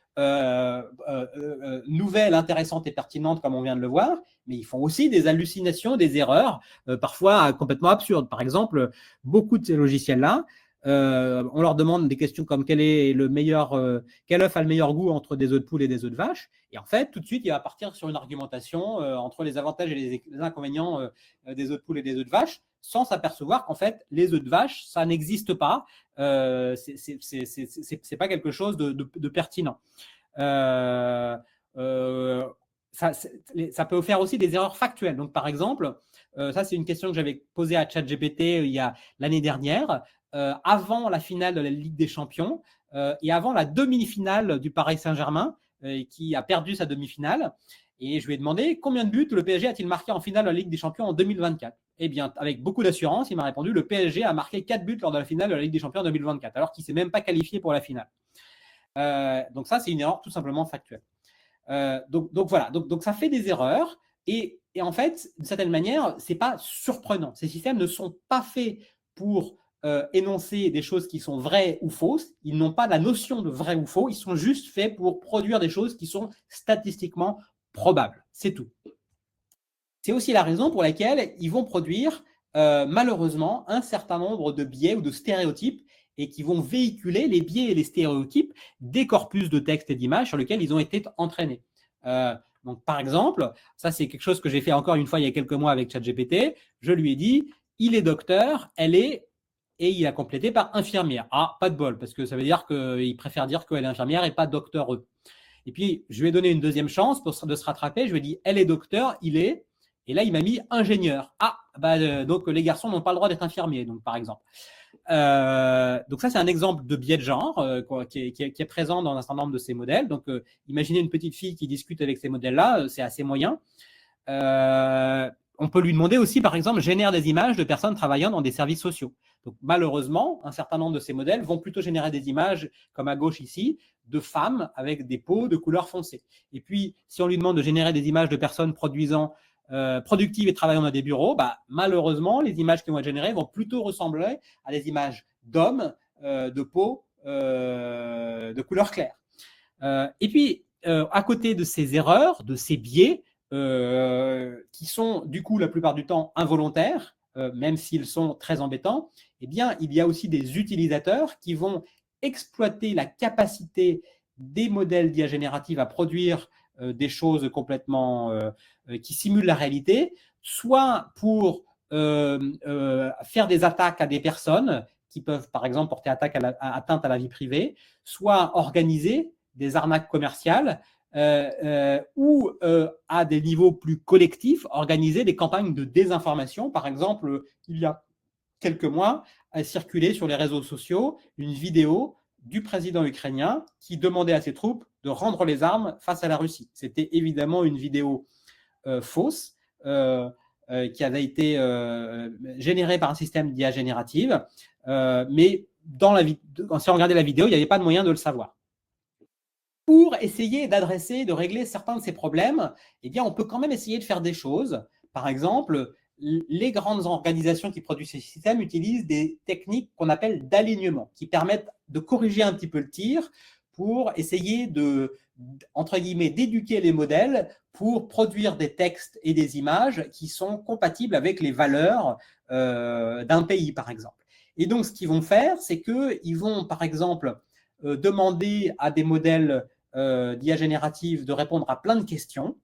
nouvelles, intéressantes et pertinentes, comme on vient de le voir, mais ils font aussi des hallucinations, des erreurs, parfois complètement absurdes. Par exemple, beaucoup de ces logiciels-là on leur demande des questions comme quel œuf a le meilleur goût entre des œufs de poule et des œufs de vache. Et en fait, tout de suite, il va partir sur une argumentation entre les avantages et les inconvénients des œufs de poule et des œufs de vache, sans s'apercevoir qu'en fait, les œufs de vache, ça n'existe pas. C'est pas quelque chose de pertinent. Ça peut faire aussi des erreurs factuelles. Donc, par exemple, ça, c'est une question que j'avais posée à ChatGPT l'année dernière, avant la finale de la Ligue des Champions et avant la demi-finale du Paris Saint-Germain, qui a perdu sa demi-finale. Et je lui ai demandé combien de buts le PSG a-t-il marqué en finale de la Ligue des Champions en 2024. Eh bien, avec beaucoup d'assurance, il m'a répondu le PSG a marqué 4 buts lors de la finale de la Ligue des Champions en 2024, alors qu'il ne s'est même pas qualifié pour la finale. Donc ça, c'est une erreur tout simplement factuelle. Donc voilà, donc ça fait des erreurs et en fait, d'une certaine manière, c'est pas surprenant. Ces systèmes ne sont pas faits pour énoncer des choses qui sont vraies ou fausses. Ils n'ont pas la notion de vrai ou faux. Ils sont juste faits pour produire des choses qui sont statistiquement probables. C'est tout. C'est aussi la raison pour laquelle ils vont produire malheureusement un certain nombre de biais ou de stéréotypes et qui vont véhiculer les biais et les stéréotypes des corpus de textes et d'images sur lesquels ils ont été entraînés. Donc, par exemple, ça c'est quelque chose que j'ai fait encore une fois il y a quelques mois avec ChatGPT. Je lui ai dit, il est docteur, elle est, et il a complété par infirmière. Ah, pas de bol, parce que ça veut dire qu'il préfère dire qu'elle est infirmière et pas docteur. Et puis, je lui ai donné une deuxième chance de se rattraper. Je lui ai dit, elle est docteur, il est, et là, il m'a mis ingénieur. Ah, donc les garçons n'ont pas le droit d'être infirmiers, donc, par exemple. Donc ça, c'est un exemple de biais de genre qui est présent dans un certain nombre de ces modèles. Donc, imaginez une petite fille qui discute avec ces modèles-là, c'est assez moyen. On peut lui demander aussi, par exemple, génère des images de personnes travaillant dans des services sociaux. Donc, malheureusement, un certain nombre de ces modèles vont plutôt générer des images, comme à gauche ici, de femmes avec des peaux de couleur foncée. Et puis, si on lui demande de générer des images de personnes productives et travaillant dans des bureaux, malheureusement, les images qui vont être générées vont plutôt ressembler à des images d'hommes de peau de couleur claire. Et puis, à côté de ces erreurs, de ces biais, qui sont du coup la plupart du temps involontaires, même s'ils sont très embêtants, eh bien, il y a aussi des utilisateurs qui vont exploiter la capacité des modèles d'IA générative à produire des choses complètement qui simulent la réalité, soit pour faire des attaques à des personnes qui peuvent, par exemple, porter atteinte à la vie privée, soit organiser des arnaques commerciales ou à des niveaux plus collectifs, organiser des campagnes de désinformation. Par exemple, il y a quelques mois, a circulé sur les réseaux sociaux une vidéo du président ukrainien qui demandait à ses troupes de rendre les armes face à la Russie. C'était évidemment une vidéo fausse qui avait été générée par un système d'IA générative, mais si on regardait la vidéo, il n'y avait pas de moyen de le savoir. Pour essayer de régler certains de ces problèmes, eh bien, on peut quand même essayer de faire des choses. Par exemple, les grandes organisations qui produisent ces systèmes utilisent des techniques qu'on appelle d'alignement, qui permettent de corriger un petit peu le tir pour essayer entre guillemets, d'éduquer les modèles pour produire des textes et des images qui sont compatibles avec les valeurs d'un pays, par exemple. Et donc, ce qu'ils vont faire, c'est qu'ils vont, par exemple, demander à des modèles d'IA générative de répondre à plein de questions.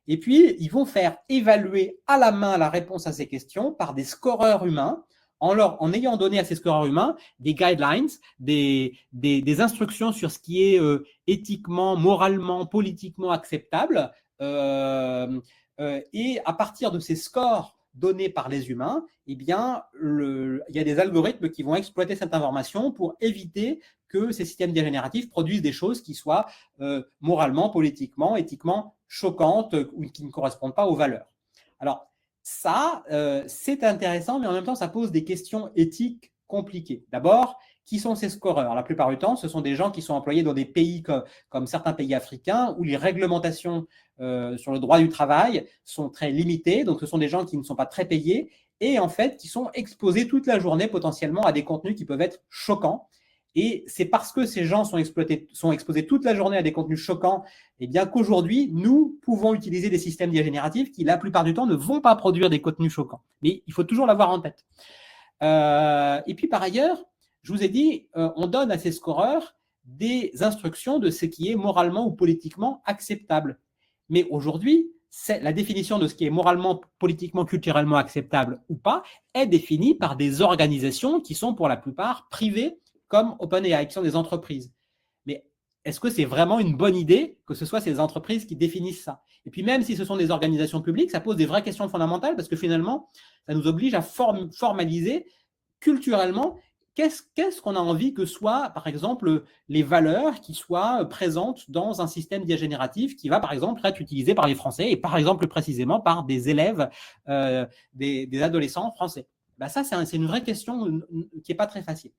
Et puis, ils vont faire évaluer à la main la réponse à ces questions par des scoreurs humains, en ayant donné à ces scoreurs humains des guidelines, des instructions sur ce qui est éthiquement, moralement, politiquement acceptable. Et à partir de ces scores donnés par les humains, eh bien, il y a des algorithmes qui vont exploiter cette information pour éviter que ces systèmes d'IA génératifs produisent des choses qui soient moralement, politiquement, éthiquement choquantes ou qui ne correspondent pas aux valeurs. Alors, ça, c'est intéressant, mais en même temps, ça pose des questions éthiques compliquées. D'abord, qui sont ces scoreurs? La plupart du temps, ce sont des gens qui sont employés dans des pays comme certains pays africains où les réglementations sur le droit du travail sont très limitées. Donc, ce sont des gens qui ne sont pas très payés et en fait, qui sont exposés toute la journée potentiellement à des contenus qui peuvent être choquants. Et c'est parce que ces gens sont exposés toute la journée à des contenus choquants, eh bien qu'aujourd'hui, nous pouvons utiliser des systèmes d'IA génératifs qui, la plupart du temps, ne vont pas produire des contenus choquants. Mais il faut toujours l'avoir en tête. Et puis, par ailleurs, je vous ai dit, on donne à ces scoreurs des instructions de ce qui est moralement ou politiquement acceptable. Mais aujourd'hui, la définition de ce qui est moralement, politiquement, culturellement acceptable ou pas est définie par des organisations qui sont pour la plupart privées, comme OpenAI, qui sont des entreprises. Mais est-ce que c'est vraiment une bonne idée que ce soit ces entreprises qui définissent ça? Et puis même si ce sont des organisations publiques, ça pose des vraies questions fondamentales parce que finalement, ça nous oblige à formaliser culturellement qu'est-ce qu'on a envie que soient, par exemple, les valeurs qui soient présentes dans un système d'IA génératif qui va, par exemple, être utilisé par les Français et, par exemple, précisément par des élèves, des adolescents français. Ben ça, c'est une vraie question qui n'est pas très facile.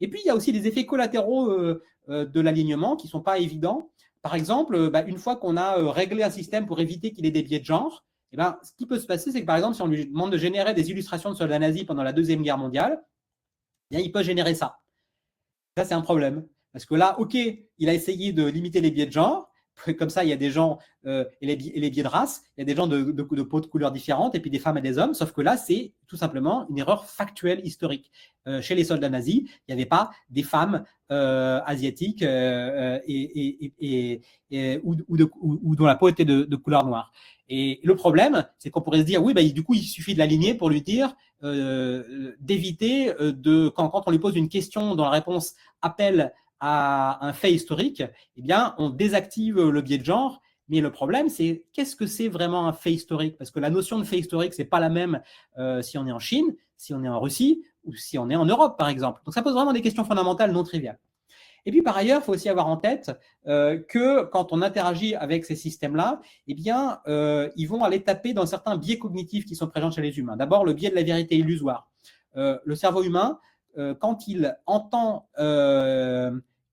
Et puis, il y a aussi des effets collatéraux de l'alignement qui ne sont pas évidents. Par exemple, une fois qu'on a réglé un système pour éviter qu'il ait des biais de genre, eh ben, ce qui peut se passer, c'est que, par exemple, si on lui demande de générer des illustrations de soldats nazis pendant la Deuxième Guerre mondiale, bien, il peut générer ça. Ça, c'est un problème. Parce que là, OK, il a essayé de limiter les biais de genre. Comme ça, il y a des gens, et les biais de race, il y a des gens de peau de couleurs différentes, et puis des femmes et des hommes. Sauf que là, c'est tout simplement une erreur factuelle historique. Chez les soldats nazis, il n'y avait pas des femmes asiatiques ou dont la peau était de couleur noire. Et le problème, c'est qu'on pourrait se dire, oui, du coup, il suffit de l'aligner pour lui dire d'éviter quand on lui pose une question dont la réponse appelle à un fait historique, eh bien, on désactive le biais de genre. Mais le problème, c'est qu'est-ce que c'est vraiment un fait historique? Parce que la notion de fait historique, c'est pas la même si on est en Chine, si on est en Russie ou si on est en Europe, par exemple. Donc, ça pose vraiment des questions fondamentales non triviales. Et puis, par ailleurs, il faut aussi avoir en tête que quand on interagit avec ces systèmes-là, eh bien, ils vont aller taper dans certains biais cognitifs qui sont présents chez les humains. D'abord, le biais de la vérité illusoire. Le cerveau humain, quand il entend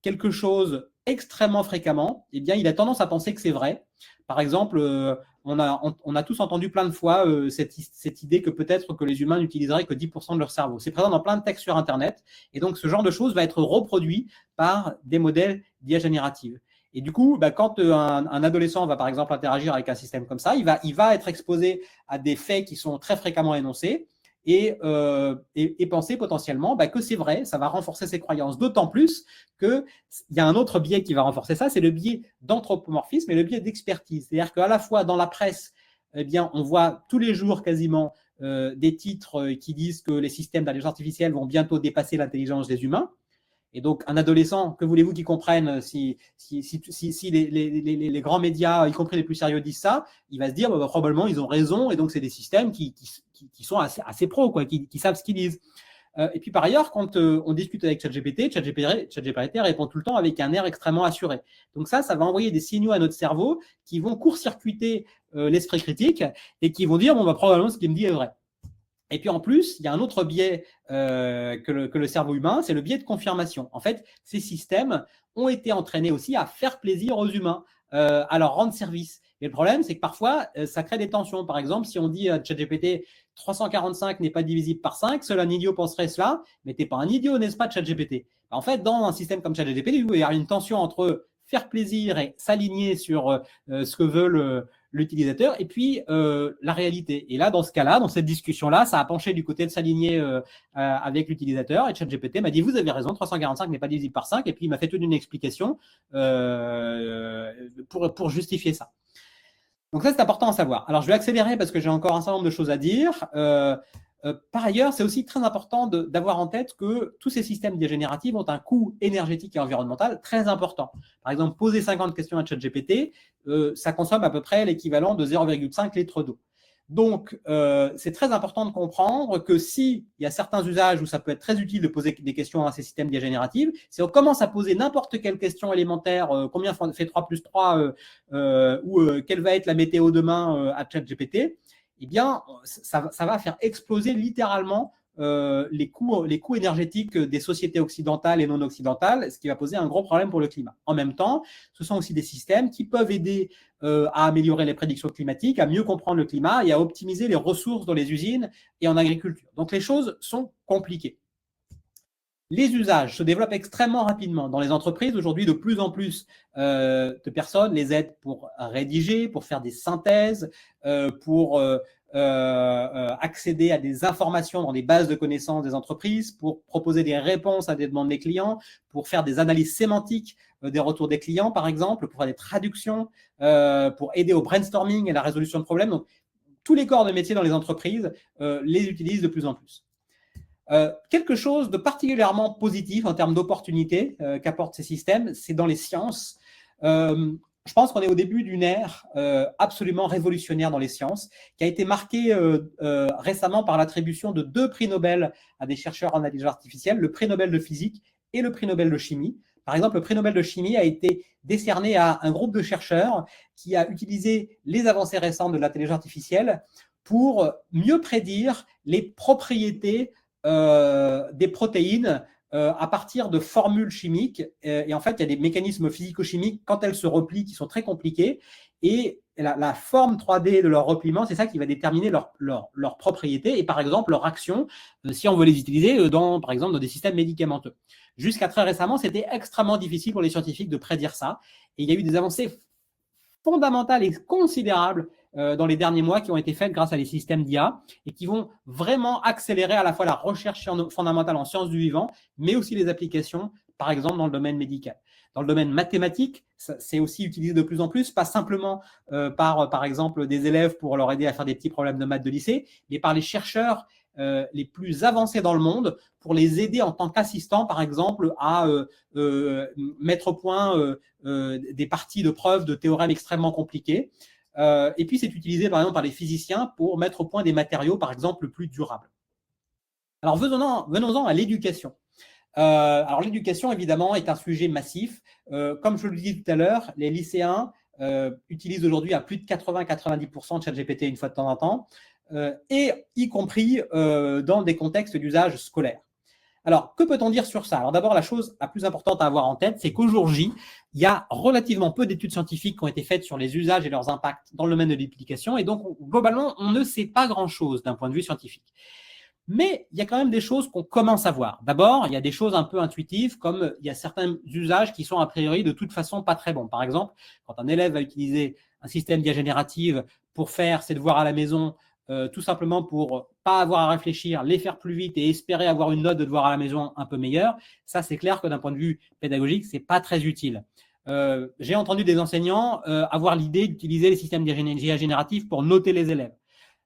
quelque chose extrêmement fréquemment, eh bien, il a tendance à penser que c'est vrai. Par exemple, on a tous entendu plein de fois cette idée que peut-être que les humains n'utiliseraient que 10% de leur cerveau. C'est présent dans plein de textes sur Internet. Et donc, ce genre de choses va être reproduit par des modèles d'IA générative. Et du coup, quand un adolescent va, par exemple, interagir avec un système comme ça, il va être exposé à des faits qui sont très fréquemment énoncés et penser potentiellement que c'est vrai, ça va renforcer ses croyances. D'autant plus qu'il y a un autre biais qui va renforcer ça, c'est le biais d'anthropomorphisme et le biais d'expertise. C'est-à-dire qu'à la fois dans la presse, eh bien, on voit tous les jours quasiment des titres qui disent que les systèmes d'intelligence artificielle vont bientôt dépasser l'intelligence des humains. Et donc, un adolescent, que voulez-vous qu'il comprenne si les grands médias, y compris les plus sérieux, disent ça, il va se dire probablement ils ont raison et donc c'est des systèmes qui sont assez pros, quoi, qui savent ce qu'ils disent. Et puis par ailleurs, quand on discute avec ChatGPT répond tout le temps avec un air extrêmement assuré. Donc ça va envoyer des signaux à notre cerveau qui vont court-circuiter l'esprit critique et qui vont dire probablement ce qu'il me dit est vrai. Et puis en plus, il y a un autre biais que le cerveau humain, c'est le biais de confirmation. En fait, ces systèmes ont été entraînés aussi à faire plaisir aux humains, à leur rendre service. Et le problème, c'est que parfois, ça crée des tensions. Par exemple, si on dit à ChatGPT 345 n'est pas divisible par 5, seul un idiot penserait cela, mais t'es pas un idiot, n'est-ce pas, ChatGPT? En fait, dans un système comme ChatGPT, il y a une tension entre faire plaisir et s'aligner sur ce que veut l'utilisateur et puis la réalité. Et là, dans ce cas-là, dans cette discussion-là, ça a penché du côté de s'aligner avec l'utilisateur et ChatGPT m'a dit vous avez raison, 345 n'est pas divisible par 5 et puis il m'a fait toute une explication pour justifier ça. Donc ça, c'est important à savoir. Alors, je vais accélérer parce que j'ai encore un certain nombre de choses à dire. Par ailleurs, c'est aussi très important d'avoir en tête que tous ces systèmes d'IA générative ont un coût énergétique et environnemental très important. Par exemple, poser 50 questions à ChatGPT, ça consomme à peu près l'équivalent de 0,5 litres d'eau. Donc, c'est très important de comprendre que s'il y a certains usages où ça peut être très utile de poser des questions à ces systèmes d'IA générative, si on commence à poser n'importe quelle question élémentaire, combien fait 3 plus 3, ou quelle va être la météo demain à ChatGPT, eh bien, ça va faire exploser littéralement les coûts énergétiques des sociétés occidentales et non occidentales, ce qui va poser un gros problème pour le climat. En même temps, ce sont aussi des systèmes qui peuvent aider à améliorer les prédictions climatiques, à mieux comprendre le climat et à optimiser les ressources dans les usines et en agriculture. Donc, les choses sont compliquées. Les usages se développent extrêmement rapidement. Dans les entreprises, aujourd'hui, de plus en plus de personnes les aident pour rédiger, pour faire des synthèses, pour accéder à des informations dans des bases de connaissances des entreprises, pour proposer des réponses à des demandes des clients, pour faire des analyses sémantiques des retours des clients, par exemple, pour faire des traductions, pour aider au brainstorming et la résolution de problèmes. Donc, tous les corps de métier dans les entreprises les utilisent de plus en plus. Quelque chose de particulièrement positif en termes d'opportunités qu'apportent ces systèmes, c'est dans les sciences. Je pense qu'on est au début d'une ère absolument révolutionnaire dans les sciences, qui a été marquée récemment par l'attribution de 2 prix Nobel à des chercheurs en intelligence artificielle, le prix Nobel de physique et le prix Nobel de chimie. Par exemple, le prix Nobel de chimie a été décerné à un groupe de chercheurs qui a utilisé les avancées récentes de l'intelligence artificielle pour mieux prédire les propriétés des protéines à partir de formules chimiques. Et en fait, il y a des mécanismes physico-chimiques, quand elles se replient, qui sont très compliqués. Et la forme 3D de leur repliement, c'est ça qui va déterminer leur propriété et par exemple leur action, si on veut les utiliser par exemple, dans des systèmes médicamenteux. Jusqu'à très récemment, c'était extrêmement difficile pour les scientifiques de prédire ça. Et il y a eu des avancées fondamentales et considérables dans les derniers mois qui ont été faites grâce à des systèmes d'IA et qui vont vraiment accélérer à la fois la recherche fondamentale en sciences du vivant, mais aussi les applications, par exemple, dans le domaine médical. Dans le domaine mathématique, c'est aussi utilisé de plus en plus, pas simplement par exemple, des élèves pour leur aider à faire des petits problèmes de maths de lycée, mais par les chercheurs les plus avancés dans le monde pour les aider en tant qu'assistants, par exemple, à mettre au point des parties de preuves de théorèmes extrêmement compliqués. Et puis, c'est utilisé, par exemple, par les physiciens pour mettre au point des matériaux, par exemple, plus durables. Alors, venons-en à l'éducation. Alors, l'éducation, évidemment, est un sujet massif. Comme je le disais tout à l'heure, les lycéens utilisent aujourd'hui à plus de 80-90% de ChatGPT une fois de temps en temps, et y compris dans des contextes d'usage scolaire. Alors, que peut-on dire sur ça? Alors d'abord, la chose la plus importante à avoir en tête, c'est qu'aujourd'hui, il y a relativement peu d'études scientifiques qui ont été faites sur les usages et leurs impacts dans le domaine de l'application, et donc globalement, on ne sait pas grand-chose d'un point de vue scientifique. Mais il y a quand même des choses qu'on commence à voir. D'abord, il y a des choses un peu intuitives, comme il y a certains usages qui sont a priori de toute façon pas très bons. Par exemple, quand un élève va utiliser un système d'IA générative pour faire ses devoirs à la maison, tout simplement pour pas avoir à réfléchir, les faire plus vite et espérer avoir une note de devoir à la maison un peu meilleure, ça c'est clair que d'un point de vue pédagogique, c'est pas très utile. J'ai entendu des enseignants avoir l'idée d'utiliser les systèmes d'IA génératifs pour noter les élèves.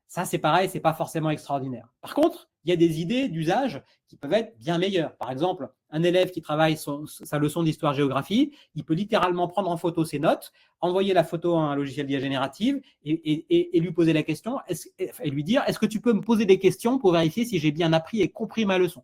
Ça, c'est pareil, c'est pas forcément extraordinaire. Par contre, il y a des idées d'usage qui peuvent être bien meilleures. Par exemple, un élève qui travaille sa leçon d'histoire-géographie, il peut littéralement prendre en photo ses notes, envoyer la photo à un logiciel d'IA générative et lui poser la question et lui dire « Est-ce que tu peux me poser des questions pour vérifier si j'ai bien appris et compris ma leçon ?»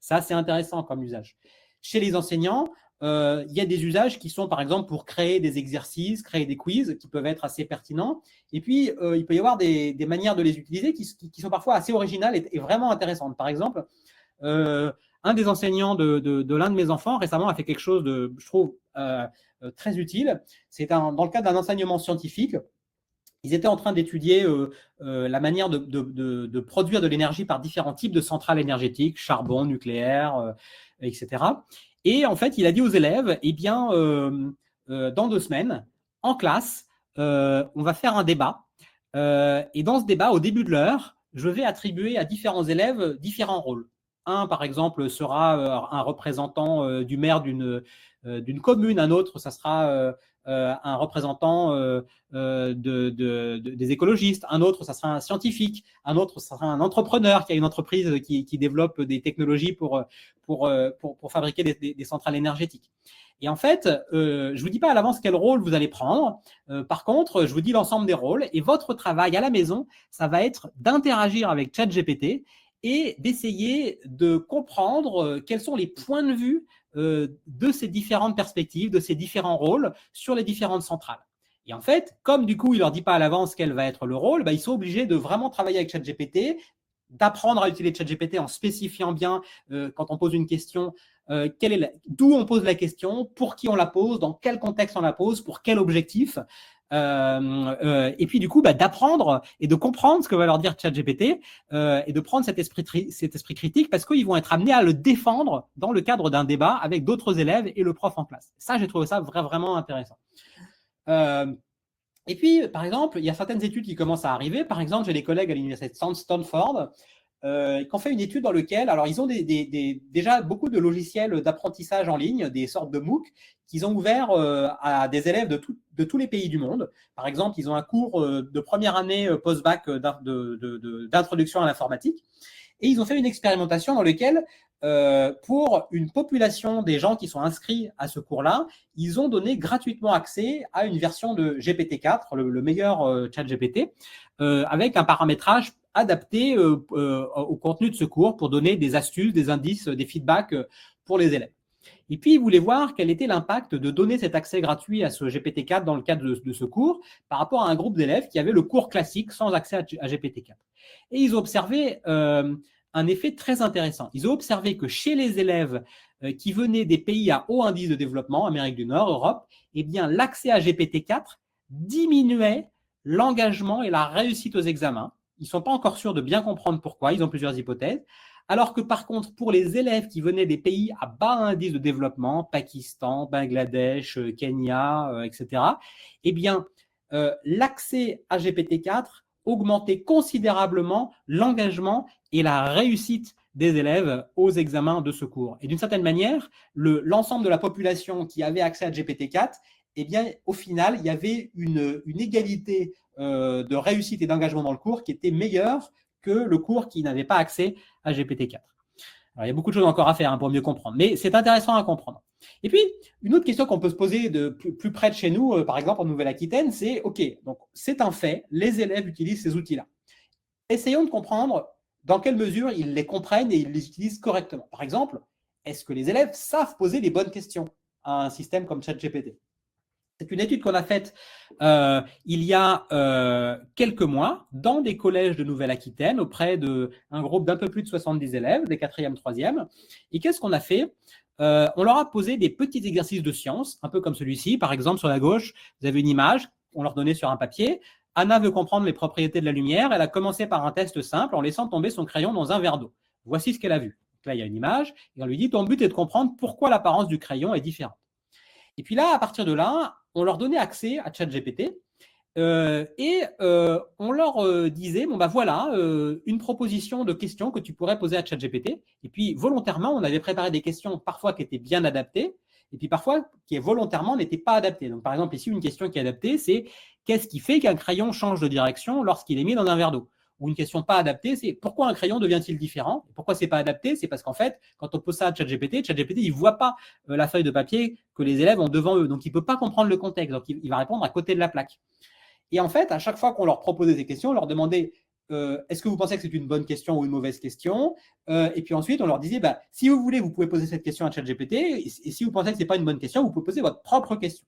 Ça, c'est intéressant comme usage. Chez les enseignants, il y a des usages qui sont, par exemple, pour créer des exercices, créer des quiz qui peuvent être assez pertinents. Et puis, il peut y avoir des manières de les utiliser qui sont parfois assez originales et vraiment intéressantes. Par exemple, un des enseignants de l'un de mes enfants récemment a fait quelque chose de, je trouve, très utile. C'est dans le cadre d'un enseignement scientifique. Ils étaient en train d'étudier la manière de produire de l'énergie par différents types de centrales énergétiques, charbon, nucléaire, etc. Et en fait, il a dit aux élèves, eh bien, dans 2 semaines, en classe, on va faire un débat. Et dans ce débat, au début de l'heure, je vais attribuer à différents élèves différents rôles. Un, par exemple, sera un représentant du maire d'une commune. Un autre, ça sera un représentant des écologistes. Un autre, ça sera un scientifique. Un autre, ça sera un entrepreneur qui a une entreprise qui développe des technologies pour fabriquer des centrales énergétiques. Et en fait, je ne vous dis pas à l'avance quel rôle vous allez prendre. Par contre, je vous dis l'ensemble des rôles. Et votre travail à la maison, ça va être d'interagir avec ChatGPT et d'essayer de comprendre quels sont les points de vue de ces différentes perspectives, de ces différents rôles sur les différentes centrales. Et en fait, comme du coup, il ne leur dit pas à l'avance quel va être le rôle, ils sont obligés de vraiment travailler avec ChatGPT, d'apprendre à utiliser ChatGPT en spécifiant bien quand on pose une question, d'où on pose la question, pour qui on la pose, dans quel contexte on la pose, pour quel objectif. Et puis du coup, d'apprendre et de comprendre ce que va leur dire ChatGPT et de prendre cet esprit critique parce qu'ils vont être amenés à le défendre dans le cadre d'un débat avec d'autres élèves et le prof en classe. Ça, j'ai trouvé ça vraiment intéressant. Et puis, par exemple, il y a certaines études qui commencent à arriver. Par exemple, j'ai des collègues à l'université de Stanford qui ont fait une étude dans laquelle, alors ils ont déjà beaucoup de logiciels d'apprentissage en ligne, des sortes de MOOC, qu'ils ont ouverts à des élèves de tous les pays du monde. Par exemple, ils ont un cours de première année post-bac d'introduction à l'informatique. Et ils ont fait une expérimentation dans laquelle, pour une population des gens qui sont inscrits à ce cours-là, ils ont donné gratuitement accès à une version de GPT-4, le meilleur chat GPT, avec un paramétrage adapté au contenu de ce cours pour donner des astuces, des indices, des feedbacks pour les élèves. Et puis, ils voulaient voir quel était l'impact de donner cet accès gratuit à ce GPT-4 dans le cadre de ce cours par rapport à un groupe d'élèves qui avait le cours classique sans accès à GPT-4. Et ils ont observé un effet très intéressant. Ils ont observé que chez les élèves qui venaient des pays à haut indice de développement, Amérique du Nord, Europe, eh bien, l'accès à GPT-4 diminuait l'engagement et la réussite aux examens. Ils ne sont pas encore sûrs de bien comprendre pourquoi, ils ont plusieurs hypothèses. Alors que par contre, pour les élèves qui venaient des pays à bas indice de développement, Pakistan, Bangladesh, Kenya, etc., eh bien, l'accès à GPT-4 augmentait considérablement l'engagement et la réussite des élèves aux examens de ce cours. Et d'une certaine manière, l'ensemble de la population qui avait accès à GPT-4, eh bien, au final, il y avait une égalité de réussite et d'engagement dans le cours qui était meilleure que le cours qui n'avait pas accès à GPT-4. Alors, il y a beaucoup de choses encore à faire pour mieux comprendre, mais c'est intéressant à comprendre. Et puis, une autre question qu'on peut se poser de plus près de chez nous, par exemple en Nouvelle-Aquitaine, c'est, OK, donc c'est un fait, les élèves utilisent ces outils-là. Essayons de comprendre dans quelle mesure ils les comprennent et ils les utilisent correctement. Par exemple, est-ce que les élèves savent poser les bonnes questions à un système comme ChatGPT? C'est une étude qu'on a faite il y a quelques mois dans des collèges de Nouvelle-Aquitaine auprès d'un groupe d'un peu plus de 70 élèves, des 4e, 3e. Et qu'est-ce qu'on a fait? On leur a posé des petits exercices de sciences, un peu comme celui-ci. Par exemple, sur la gauche, vous avez une image, on leur donnait sur un papier. Anna veut comprendre les propriétés de la lumière. Elle a commencé par un test simple en laissant tomber son crayon dans un verre d'eau. Voici ce qu'elle a vu. Donc là, il y a une image et on lui dit, ton but est de comprendre pourquoi l'apparence du crayon est différente. Et puis là, à partir de là, on leur donnait accès à ChatGPT et on leur disait, bon bah voilà, une proposition de questions que tu pourrais poser à ChatGPT. Et puis volontairement, on avait préparé des questions parfois qui étaient bien adaptées et puis parfois qui volontairement n'étaient pas adaptées. Donc par exemple, ici, une question qui est adaptée, c'est qu'est-ce qui fait qu'un crayon change de direction lorsqu'il est mis dans un verre d'eau? Ou une question pas adaptée, c'est pourquoi un crayon devient-il différent? Pourquoi c'est pas adapté? C'est parce qu'en fait, quand on pose ça à ChatGPT, il voit pas la feuille de papier que les élèves ont devant eux. Donc, il peut pas comprendre le contexte. Donc, il va répondre à côté de la plaque. Et en fait, à chaque fois qu'on leur proposait des questions, on leur demandait est-ce que vous pensez que c'est une bonne question ou une mauvaise question? Et puis ensuite, on leur disait si vous voulez, vous pouvez poser cette question à ChatGPT. Et si vous pensez que ce n'est pas une bonne question, vous pouvez poser votre propre question.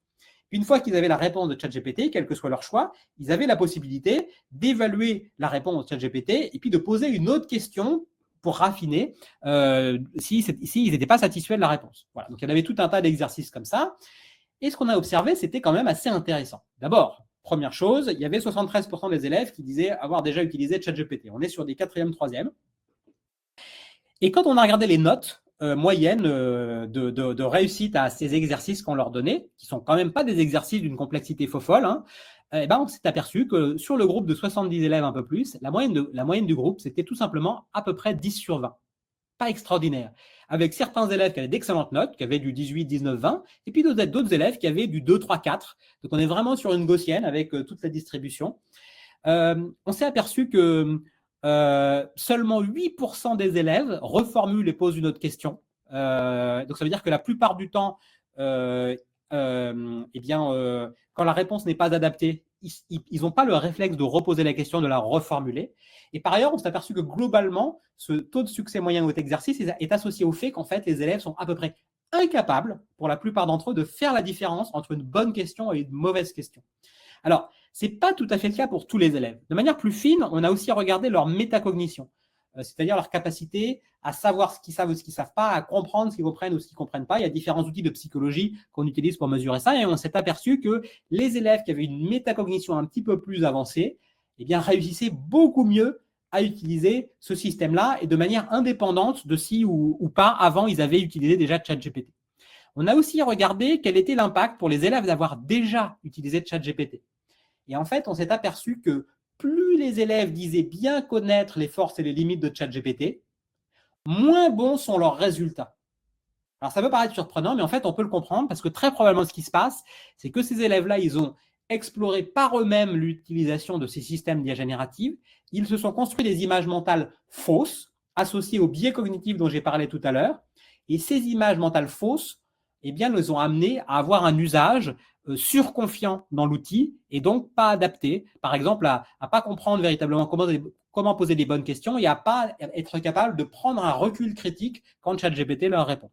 Une fois qu'ils avaient la réponse de ChatGPT, quel que soit leur choix, ils avaient la possibilité d'évaluer la réponse de ChatGPT et puis de poser une autre question pour raffiner s'ils n'étaient pas satisfaits de la réponse. Voilà. Donc, il y avait tout un tas d'exercices comme ça. Et ce qu'on a observé, c'était quand même assez intéressant. D'abord, première chose, il y avait 73% des élèves qui disaient avoir déjà utilisé ChatGPT. On est sur des 4e, 3e. Et quand on a regardé les notes moyennes de réussite à ces exercices qu'on leur donnait, qui sont quand même pas des exercices d'une complexité fofolle, on s'est aperçu que sur le groupe de 70 élèves un peu plus, la moyenne du groupe, c'était tout simplement à peu près 10 sur 20. Pas extraordinaire. Avec certains élèves qui avaient d'excellentes notes, qui avaient du 18, 19, 20, et puis d'autres élèves qui avaient du 2, 3, 4. Donc on est vraiment sur une gaussienne avec toute la distribution. On s'est aperçu que seulement 8% des élèves reformulent et posent une autre question. Donc ça veut dire que la plupart du temps, quand la réponse n'est pas adaptée, ils n'ont pas le réflexe de reposer la question, de la reformuler. Et par ailleurs, on s'est aperçu que globalement, ce taux de succès moyen de cet exercice est associé au fait qu'en fait, les élèves sont à peu près incapables, pour la plupart d'entre eux, de faire la différence entre une bonne question et une mauvaise question. Alors, ce n'est pas tout à fait le cas pour tous les élèves. De manière plus fine, on a aussi regardé leur métacognition, c'est-à-dire leur capacité à savoir ce qu'ils savent ou ce qu'ils ne savent pas, à comprendre ce qu'ils comprennent ou ce qu'ils ne comprennent pas. Il y a différents outils de psychologie qu'on utilise pour mesurer ça et on s'est aperçu que les élèves qui avaient une métacognition un petit peu plus avancée réussissaient beaucoup mieux à utiliser ce système-là et de manière indépendante de si ou pas avant ils avaient utilisé déjà ChatGPT. On a aussi regardé quel était l'impact pour les élèves d'avoir déjà utilisé ChatGPT. Et en fait, on s'est aperçu que plus les élèves disaient bien connaître les forces et les limites de ChatGPT, moins bons sont leurs résultats. Alors, ça peut paraître surprenant, mais en fait, on peut le comprendre parce que très probablement, ce qui se passe, c'est que ces élèves-là, ils ont exploré par eux-mêmes l'utilisation de ces systèmes d'IA générative. Ils se sont construits des images mentales fausses associées aux biais cognitifs dont j'ai parlé tout à l'heure. Et ces images mentales fausses, eh bien, les ont amenés à avoir un usage surconfiant dans l'outil et donc pas adapté, par exemple, à ne pas comprendre véritablement comment poser les bonnes questions et à ne pas être capable de prendre un recul critique quand ChatGPT leur répond.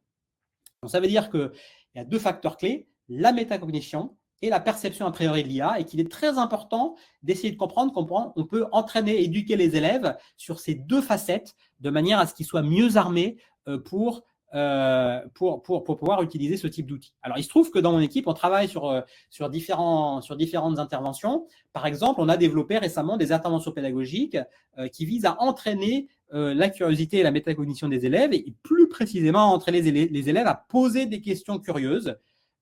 Donc, ça veut dire qu'il y a deux facteurs clés, la métacognition et la perception a priori de l'IA, et qu'il est très important d'essayer de comprendre comment on peut entraîner, éduquer les élèves sur ces deux facettes de manière à ce qu'ils soient mieux armés pour pouvoir utiliser ce type d'outils. Alors, il se trouve que dans mon équipe, on travaille sur différentes interventions. Par exemple, on a développé récemment des interventions pédagogiques qui visent à entraîner la curiosité et la métacognition des élèves, et plus précisément à entraîner les élèves à poser des questions curieuses,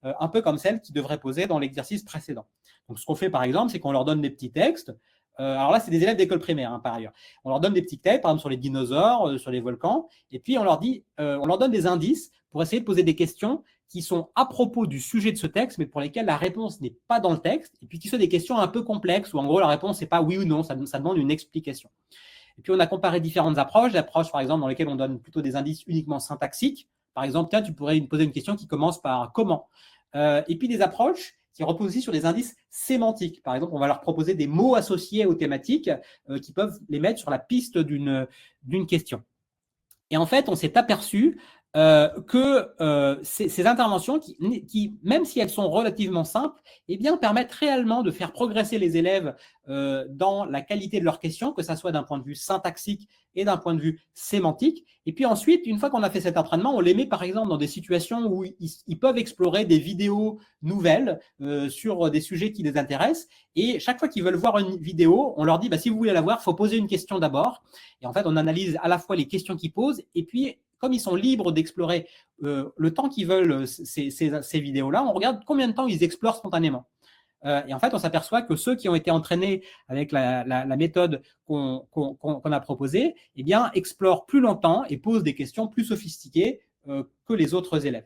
un peu comme celles qu'ils devraient poser dans l'exercice précédent. Donc, ce qu'on fait, par exemple, c'est qu'on leur donne des petits textes. Alors là, c'est des élèves d'école primaire, hein, par ailleurs. On leur donne des petits textes, par exemple, sur les dinosaures, sur les volcans, et puis on leur donne des indices pour essayer de poser des questions qui sont à propos du sujet de ce texte, mais pour lesquelles la réponse n'est pas dans le texte, et puis qui sont des questions un peu complexes, où en gros, la réponse n'est pas oui ou non, ça demande une explication. Et puis, on a comparé différentes approches, par exemple, dans lesquelles on donne plutôt des indices uniquement syntaxiques. Par exemple, tiens, tu pourrais me poser une question qui commence par comment. Et puis, des approches qui reposent aussi sur des indices sémantiques. Par exemple, on va leur proposer des mots associés aux thématiques qui peuvent les mettre sur la piste d'une question. Et en fait, on s'est aperçu que ces interventions, qui, même si elles sont relativement simples, eh bien, permettent réellement de faire progresser les élèves dans la qualité de leurs questions, que ce soit d'un point de vue syntaxique et d'un point de vue sémantique. Et puis ensuite, une fois qu'on a fait cet entraînement, on les met par exemple dans des situations où ils peuvent explorer des vidéos nouvelles sur des sujets qui les intéressent. Et chaque fois qu'ils veulent voir une vidéo, on leur dit, si vous voulez la voir, il faut poser une question d'abord. Et en fait, on analyse à la fois les questions qu'ils posent et puis comme ils sont libres d'explorer le temps qu'ils veulent ces vidéos-là, on regarde combien de temps ils explorent spontanément. Et en fait, on s'aperçoit que ceux qui ont été entraînés avec la méthode qu'on a proposée, eh bien, explorent plus longtemps et posent des questions plus sophistiquées que les autres élèves.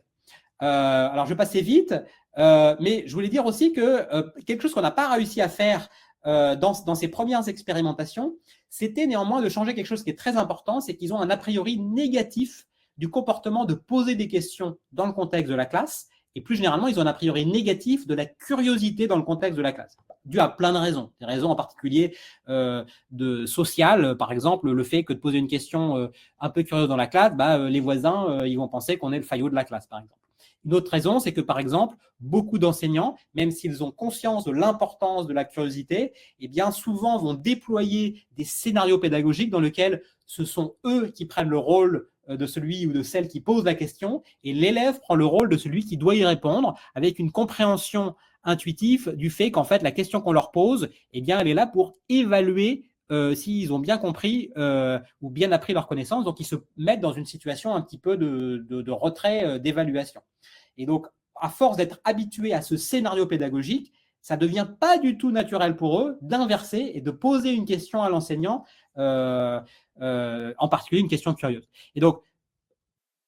Alors, je vais passer vite, mais je voulais dire aussi que quelque chose qu'on n'a pas réussi à faire dans ces premières expérimentations, c'était néanmoins de changer quelque chose qui est très important, c'est qu'ils ont un a priori négatif du comportement de poser des questions dans le contexte de la classe, et plus généralement, ils ont un a priori négatif de la curiosité dans le contexte de la classe, dû à plein de raisons. Des raisons en particulier sociales, par exemple, le fait que de poser une question un peu curieuse dans la classe, les voisins, ils vont penser qu'on est le faillot de la classe, par exemple. Une autre raison, c'est que, par exemple, beaucoup d'enseignants, même s'ils ont conscience de l'importance de la curiosité, eh bien, souvent vont déployer des scénarios pédagogiques dans lesquels ce sont eux qui prennent le rôle de celui ou de celle qui pose la question, et l'élève prend le rôle de celui qui doit y répondre, avec une compréhension intuitive du fait qu'en fait, la question qu'on leur pose, eh bien, elle est là pour évaluer s'ils ont bien compris ou bien appris leur connaissance. Donc, ils se mettent dans une situation un petit peu de retrait d'évaluation. Et donc, à force d'être habitués à ce scénario pédagogique, ça ne devient pas du tout naturel pour eux d'inverser et de poser une question à l'enseignant, en particulier une question curieuse. Et donc,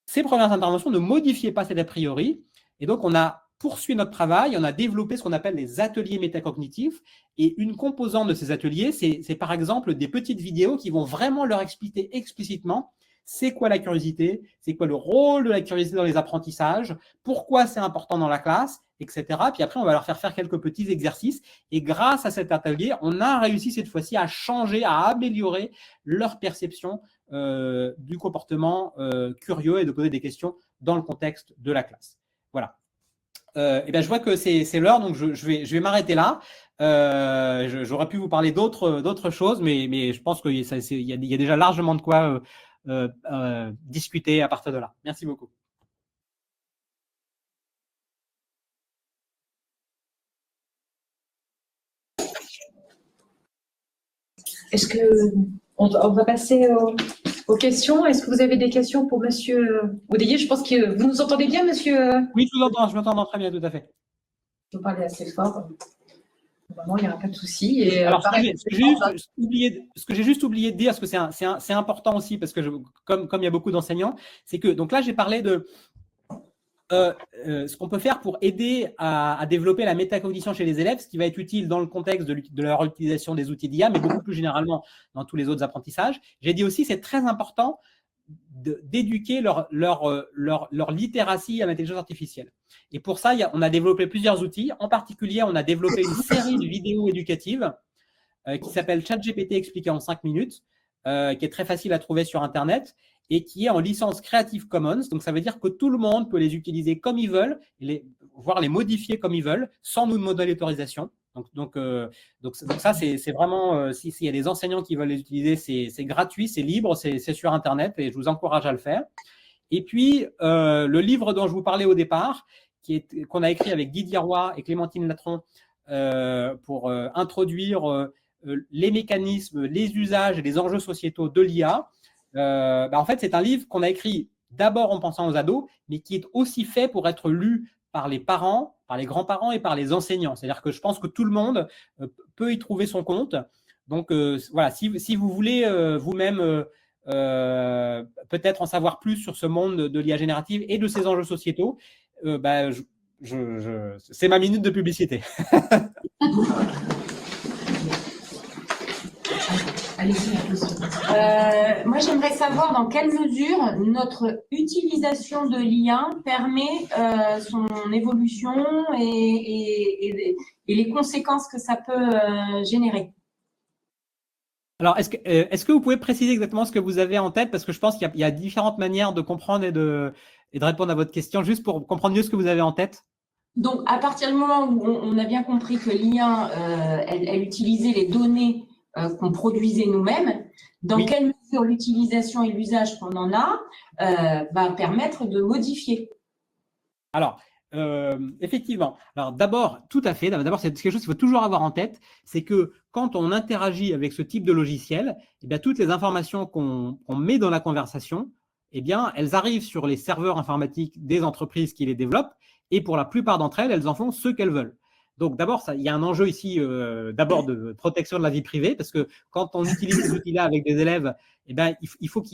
ces premières interventions ne modifiaient pas cet a priori. Et donc, on a poursuivi notre travail, on a développé ce qu'on appelle les ateliers métacognitifs. Et une composante de ces ateliers, c'est par exemple des petites vidéos qui vont vraiment leur expliquer explicitement c'est quoi la curiosité, c'est quoi le rôle de la curiosité dans les apprentissages, pourquoi c'est important dans la classe, etc. Puis après, on va leur faire quelques petits exercices. Et grâce à cet atelier, on a réussi cette fois-ci à changer, à améliorer leur perception du comportement curieux et de poser des questions dans le contexte de la classe. Voilà. Et bien, je vois que c'est l'heure, donc je vais m'arrêter là. J'aurais pu vous parler d'autres choses, mais je pense qu'il y a déjà largement de quoi discuter à partir de là. Merci beaucoup. Est-ce qu'on va passer aux questions? Est-ce que vous avez des questions pour Monsieur Oudélier? Je pense que vous nous entendez bien, Monsieur? Oui, je vous entends très bien, tout à fait. Je vais parler assez fort. Normalement, il n'y aura pas de souci. Et, alors, ce que j'ai juste oublié de dire, parce que c'est important aussi, parce que comme il y a beaucoup d'enseignants, c'est que, donc là, j'ai parlé de ce qu'on peut faire pour aider à développer la métacognition chez les élèves, ce qui va être utile dans le contexte de leur utilisation des outils d'IA, mais beaucoup plus généralement dans tous les autres apprentissages. J'ai dit aussi, c'est très important d'éduquer leur littératie à l'intelligence artificielle. Et pour ça, on a développé plusieurs outils. En particulier, on a développé une série de vidéos éducatives qui s'appelle ChatGPT expliqué en 5 minutes, qui est très facile à trouver sur Internet et qui est en licence Creative Commons. Donc, ça veut dire que tout le monde peut les utiliser comme ils veulent, voire les modifier comme ils veulent, sans nous demander l'autorisation. Donc ça, c'est vraiment, s'il y a des enseignants qui veulent les utiliser, c'est gratuit, c'est libre, c'est sur Internet et je vous encourage à le faire. Et puis, le livre dont je vous parlais au départ, qu'on a écrit avec Didier Roy et Clémentine Latron pour introduire les mécanismes, les usages et les enjeux sociétaux de l'IA, en fait, c'est un livre qu'on a écrit d'abord en pensant aux ados, mais qui est aussi fait pour être lu par les parents, par les grands-parents et par les enseignants. C'est-à-dire que je pense que tout le monde peut y trouver son compte. Donc, voilà, si vous voulez vous-même peut-être en savoir plus sur ce monde de l'IA générative et de ses enjeux sociétaux, c'est ma minute de publicité. Moi, j'aimerais savoir dans quelle mesure notre utilisation de l'IA permet son évolution et les conséquences que ça peut générer. Alors, est-ce que vous pouvez préciser exactement ce que vous avez en tête? Parce que je pense qu'il y a différentes manières de comprendre et de répondre à votre question, juste pour comprendre mieux ce que vous avez en tête. Donc, à partir du moment où on a bien compris que l'IA, elle utilisait les données qu'on produisait nous-mêmes, dans quelle mesure l'utilisation et l'usage qu'on en a va permettre de modifier? Alors, effectivement. Alors d'abord, tout à fait. D'abord, c'est quelque chose qu'il faut toujours avoir en tête, c'est que quand on interagit avec ce type de logiciel, eh bien, toutes les informations qu'on met dans la conversation, eh bien, elles arrivent sur les serveurs informatiques des entreprises qui les développent, et pour la plupart d'entre elles, elles en font ce qu'elles veulent. Donc d'abord, il y a un enjeu ici d'abord de protection de la vie privée, parce que quand on utilise ces outils-là avec des élèves, eh bien, il faut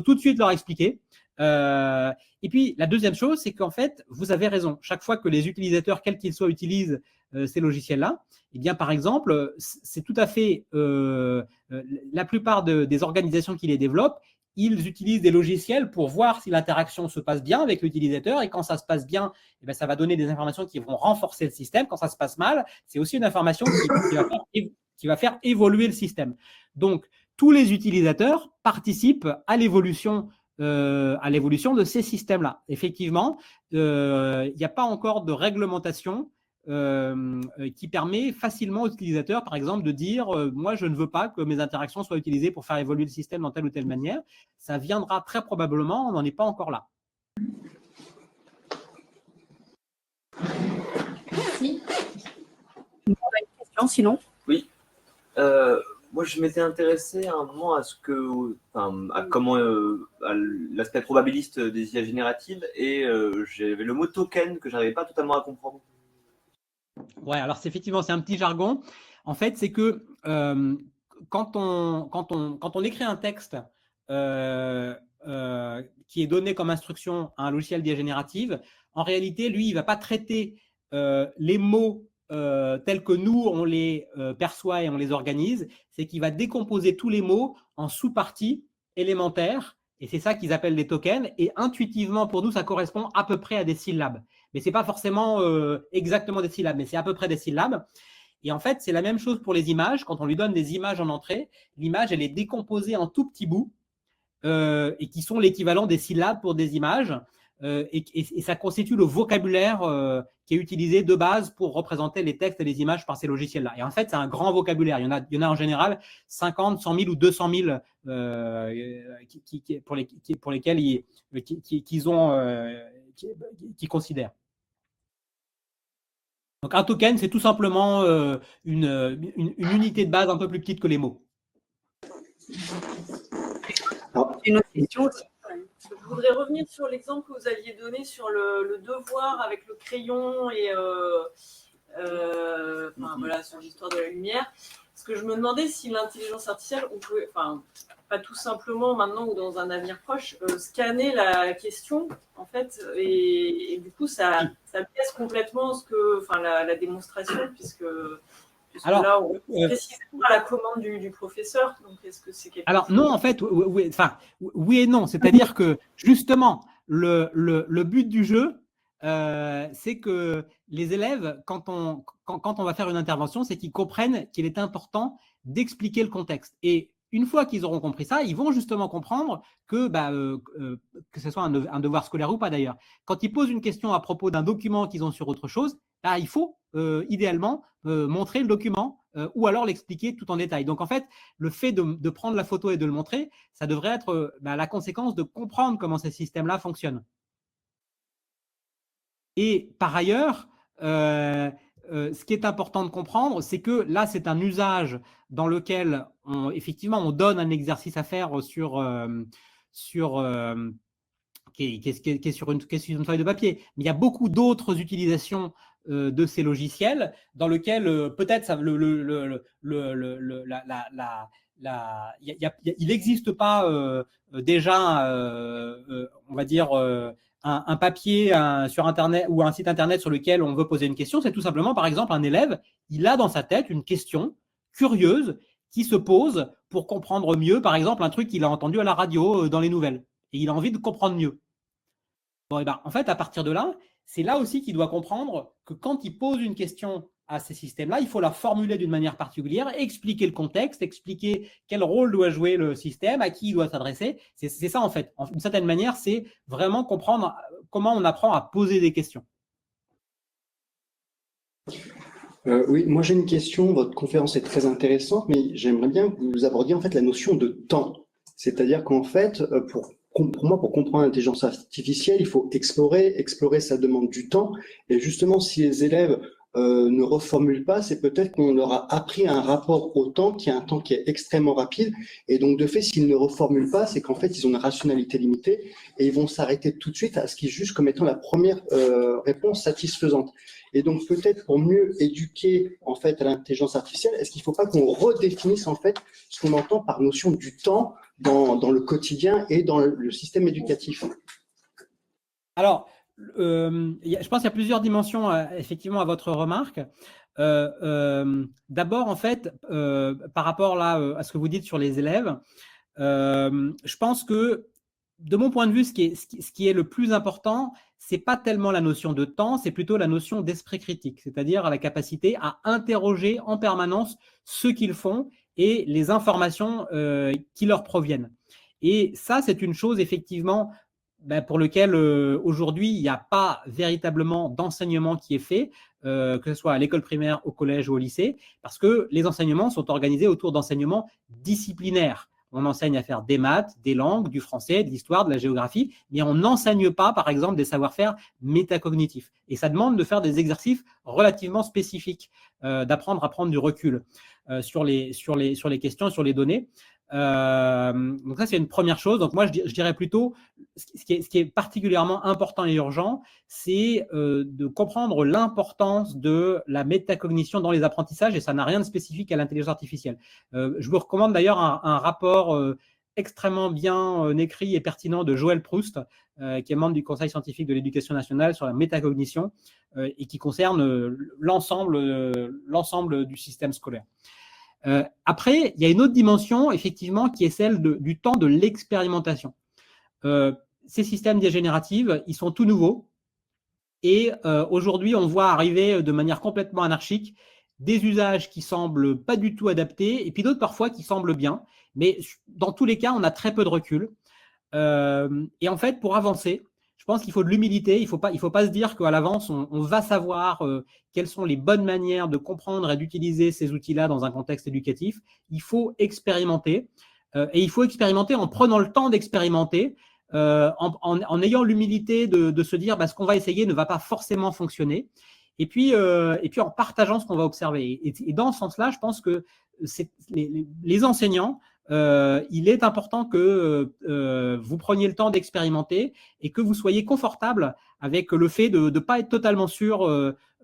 tout de suite leur expliquer. Et puis, la deuxième chose, c'est qu'en fait, vous avez raison. Chaque fois que les utilisateurs, quels qu'ils soient, utilisent ces logiciels-là, eh bien, par exemple, c'est tout à fait la plupart des organisations qui les développent, ils utilisent des logiciels pour voir si l'interaction se passe bien avec l'utilisateur. Et quand ça se passe bien, eh bien, ça va donner des informations qui vont renforcer le système. Quand ça se passe mal, c'est aussi une information qui va faire évoluer le système. Donc, tous les utilisateurs participent à l'évolution de ces systèmes-là. Effectivement, il n'y a pas encore de réglementation qui permet facilement aux utilisateurs, par exemple, de dire moi, je ne veux pas que mes interactions soient utilisées pour faire évoluer le système dans telle ou telle manière. Ça viendra très probablement, on n'en est pas encore là. Merci. Une question, sinon? Oui. Moi, je m'étais intéressé à un moment à comment à l'aspect probabiliste des IA génératives et j'avais le mot token que je n'arrivais pas totalement à comprendre. Ouais, alors effectivement, c'est un petit jargon. En fait, c'est que quand on écrit un texte qui est donné comme instruction à un logiciel d'IA générative, en réalité, lui, il ne va pas traiter les mots tels que nous, on les perçoit et on les organise. C'est qu'il va décomposer tous les mots en sous-parties élémentaires. Et c'est ça qu'ils appellent des tokens. Et intuitivement, pour nous, ça correspond à peu près à des syllabes. Mais ce n'est pas forcément exactement des syllabes, mais c'est à peu près des syllabes. Et en fait, c'est la même chose pour les images. Quand on lui donne des images en entrée, l'image, elle est décomposée en tout petits bouts et qui sont l'équivalent des syllabes pour des images. Et ça constitue le vocabulaire qui est utilisé de base pour représenter les textes et les images par ces logiciels-là. Et en fait, c'est un grand vocabulaire. Il y en a en général 50, 100 000 ou 200 000 pour lesquels qu'ils considèrent. Donc, un token, c'est tout simplement une unité de base un peu plus petite que les mots. Une autre question aussi. Je voudrais revenir sur l'exemple que vous aviez donné sur le devoir avec le crayon et voilà, sur l'histoire de la lumière. Parce que je me demandais si l'intelligence artificielle, on pouvait, pas tout simplement maintenant ou dans un avenir proche, scanner la question, en fait, et du coup, ça biaise complètement la démonstration, puisque Alors, là, on précisément à la commande du professeur. Donc, est-ce que c'est quelque alors chose non, en fait, oui et non. C'est-à-dire que justement, le but du jeu, c'est que les élèves, quand on va faire une intervention, c'est qu'ils comprennent qu'il est important d'expliquer le contexte. Et une fois qu'ils auront compris ça, ils vont justement comprendre que ce soit un devoir scolaire ou pas d'ailleurs, quand ils posent une question à propos d'un document qu'ils ont sur autre chose, là, il faut idéalement montrer le document ou alors l'expliquer tout en détail. Donc en fait, le fait de prendre la photo et de le montrer, ça devrait être la conséquence de comprendre comment ces systèmes-là fonctionnent. Et par ailleurs, ce qui est important de comprendre, c'est que là, c'est un usage dans lequel, effectivement, on donne un exercice à faire qui est sur une feuille de papier. Mais il y a beaucoup d'autres utilisations de ces logiciels dans lesquels peut-être il n'existe pas déjà, on va dire, un papier sur Internet ou un site Internet sur lequel on veut poser une question. C'est tout simplement, par exemple, un élève, il a dans sa tête une question curieuse qui se pose pour comprendre mieux, par exemple, un truc qu'il a entendu à la radio dans les nouvelles. Et il a envie de comprendre mieux. Bon, en fait, à partir de là, c'est là aussi qu'il doit comprendre que quand il pose une question à ces systèmes-là, il faut la formuler d'une manière particulière, expliquer le contexte, expliquer quel rôle doit jouer le système, à qui il doit s'adresser. C'est ça, en fait. D'une certaine manière, c'est vraiment comprendre comment on apprend à poser des questions. Oui, moi j'ai une question. Votre conférence est très intéressante, mais j'aimerais bien que vous abordiez en fait la notion de temps. C'est-à-dire qu'en fait, pour moi, pour comprendre l'intelligence artificielle, il faut explorer. Explorer, ça demande du temps. Et justement, si les élèves ne reformulent pas, c'est peut-être qu'on leur a appris un rapport au temps qui est un temps qui est extrêmement rapide. Et donc, de fait, s'ils ne reformulent pas, c'est qu'en fait, ils ont une rationalité limitée et ils vont s'arrêter tout de suite à ce qu'ils jugent comme étant la première réponse satisfaisante. Et donc, peut-être pour mieux éduquer en fait à l'intelligence artificielle, est-ce qu'il ne faut pas qu'on redéfinisse en fait ce qu'on entend par notion du temps dans le quotidien et dans le système éducatif? Alors, je pense qu'il y a plusieurs dimensions effectivement à votre remarque. D'abord, en fait, par rapport là, à ce que vous dites sur les élèves, je pense que de mon point de vue, ce qui est le plus important, c'est pas tellement la notion de temps, c'est plutôt la notion d'esprit critique, c'est-à-dire la capacité à interroger en permanence ce qu'ils font et les informations qui leur proviennent. Et ça, c'est une chose effectivement pour lequel aujourd'hui, il n'y a pas véritablement d'enseignement qui est fait, que ce soit à l'école primaire, au collège ou au lycée, parce que les enseignements sont organisés autour d'enseignements disciplinaires. On enseigne à faire des maths, des langues, du français, de l'histoire, de la géographie, mais on n'enseigne pas, par exemple, des savoir-faire métacognitifs. Et ça demande de faire des exercices relativement spécifiques, d'apprendre à prendre du recul sur les questions, sur les données. Donc ça, c'est une première chose. Donc moi, je dirais plutôt, ce qui est particulièrement important et urgent, c'est de comprendre l'importance de la métacognition dans les apprentissages, et ça n'a rien de spécifique à l'intelligence artificielle. Je vous recommande d'ailleurs un rapport extrêmement bien écrit et pertinent de Joël Proust, qui est membre du Conseil scientifique de l'éducation nationale sur la métacognition et qui concerne l'ensemble du système scolaire. Après, il y a une autre dimension, effectivement, qui est celle du temps de l'expérimentation. Ces systèmes d'IA générative, ils sont tout nouveaux. Et aujourd'hui, on voit arriver de manière complètement anarchique des usages qui semblent pas du tout adaptés, et puis d'autres parfois qui semblent bien. Mais dans tous les cas, on a très peu de recul. Et en fait, pour avancer, je pense qu'il faut de l'humilité. Il faut pas se dire qu'à l'avance, on va savoir quelles sont les bonnes manières de comprendre et d'utiliser ces outils-là dans un contexte éducatif. Il faut expérimenter. Et il faut expérimenter en prenant le temps d'expérimenter, en ayant l'humilité de se dire ce qu'on va essayer ne va pas forcément fonctionner. Et puis en partageant ce qu'on va observer. Et dans ce sens-là, je pense que les enseignants il est important que vous preniez le temps d'expérimenter et que vous soyez confortable avec le fait de ne pas être totalement sûr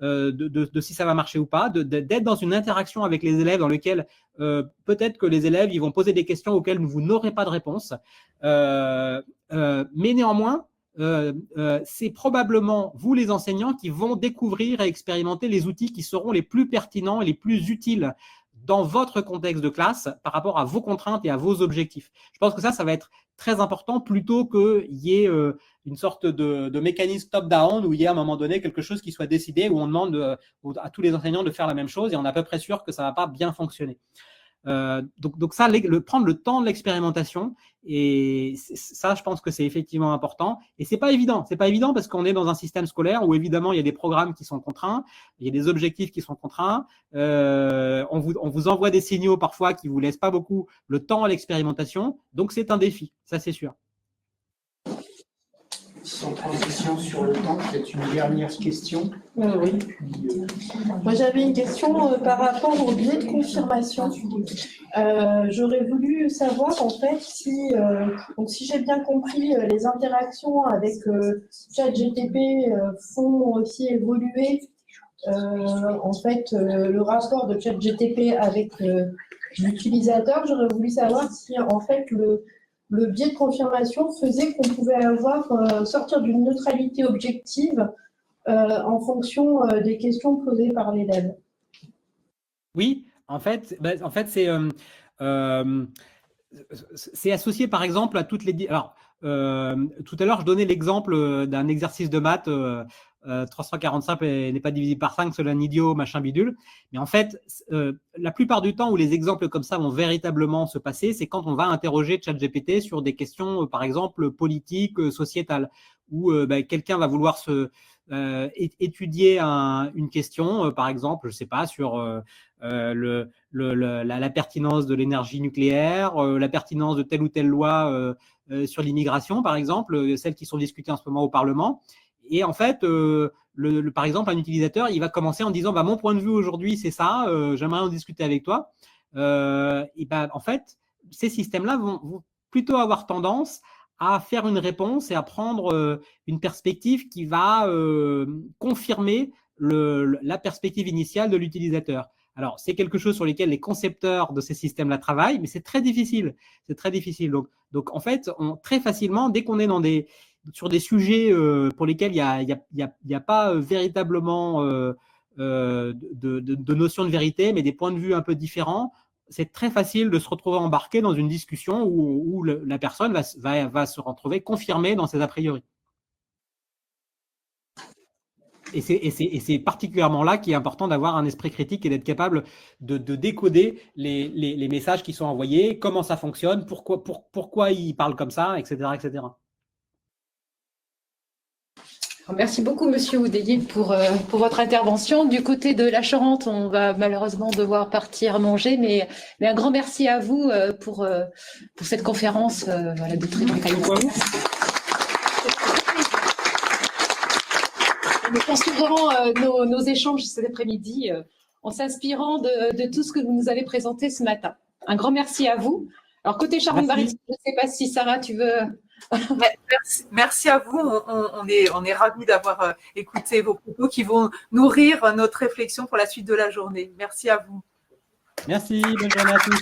de si ça va marcher ou pas, d'être dans une interaction avec les élèves dans laquelle peut-être que les élèves ils vont poser des questions auxquelles vous n'aurez pas de réponse. Mais néanmoins, c'est probablement vous les enseignants qui vont découvrir et expérimenter les outils qui seront les plus pertinents et les plus utiles dans votre contexte de classe par rapport à vos contraintes et à vos objectifs. Je pense que ça va être très important plutôt qu'il y ait une sorte de mécanisme top-down où il y ait à un moment donné quelque chose qui soit décidé, où on demande à tous les enseignants de faire la même chose et on est à peu près sûr que ça ne va pas bien fonctionner. Donc ça, prendre le temps de l'expérimentation, et ça, je pense que c'est effectivement important. Et c'est pas évident. C'est pas évident parce qu'on est dans un système scolaire où évidemment il y a des programmes qui sont contraints, il y a des objectifs qui sont contraints. On vous envoie des signaux parfois qui vous laissent pas beaucoup le temps à l'expérimentation. Donc c'est un défi, ça c'est sûr. Sans transition sur le temps, peut-être une dernière question. Oui. Moi, j'avais une question par rapport au biais de confirmation. J'aurais voulu savoir, en fait, si j'ai bien compris, les interactions avec ChatGPT font aussi évoluer en fait, le rapport de ChatGPT avec l'utilisateur. J'aurais voulu savoir si, en fait, le biais de confirmation faisait qu'on pouvait sortir d'une neutralité objective en fonction des questions posées par l'élève. Oui, en fait c'est associé par exemple à toutes les… Alors, tout à l'heure, je donnais l'exemple d'un exercice de maths 345 n'est pas divisé par 5, c'est un idiot, machin bidule. Mais en fait, la plupart du temps où les exemples comme ça vont véritablement se passer, c'est quand on va interroger ChatGPT sur des questions, par exemple, politiques, sociétales, où quelqu'un va vouloir étudier une question, par exemple, je sais pas, sur la pertinence de l'énergie nucléaire, la pertinence de telle ou telle loi sur l'immigration, par exemple, celles qui sont discutées en ce moment au Parlement. Et en fait, par exemple, un utilisateur, il va commencer en disant mon point de vue aujourd'hui, c'est ça, j'aimerais en discuter avec toi. En fait, ces systèmes-là vont plutôt avoir tendance à faire une réponse et à prendre une perspective qui va confirmer la perspective initiale de l'utilisateur. Alors, c'est quelque chose sur lequel les concepteurs de ces systèmes-là travaillent, mais c'est très difficile. C'est très difficile. Donc en fait, très facilement, dès qu'on est sur des sujets pour lesquels il n'y a pas véritablement de notion de vérité, mais des points de vue un peu différents, c'est très facile de se retrouver embarqué dans une discussion où la personne va se retrouver confirmée dans ses a priori. Et c'est particulièrement là qu'il est important d'avoir un esprit critique et d'être capable de décoder les messages qui sont envoyés, comment ça fonctionne, pourquoi ils parlent comme ça, etc. etc. Merci beaucoup, Monsieur Oudégué, pour votre intervention. Du côté de la Charente, on va malheureusement devoir partir manger, mais un grand merci à vous pour cette conférence de très bonne qualité. Nous poursuivrons nos échanges cet après-midi en s'inspirant de tout ce que vous nous avez présenté ce matin. Un grand merci à vous. Alors, côté Charente-Maritime, je ne sais pas si Sarah, tu veux… Merci à vous. On est ravis d'avoir écouté vos propos qui vont nourrir notre réflexion pour la suite de la journée. Merci à vous. Merci, bonne journée à tous.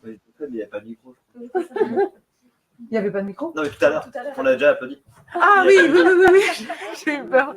Il n'y a pas de micro. Il n'y avait pas de micro? Non, mais tout à l'heure, on l'a déjà applaudi. Ah oui, j'ai eu peur.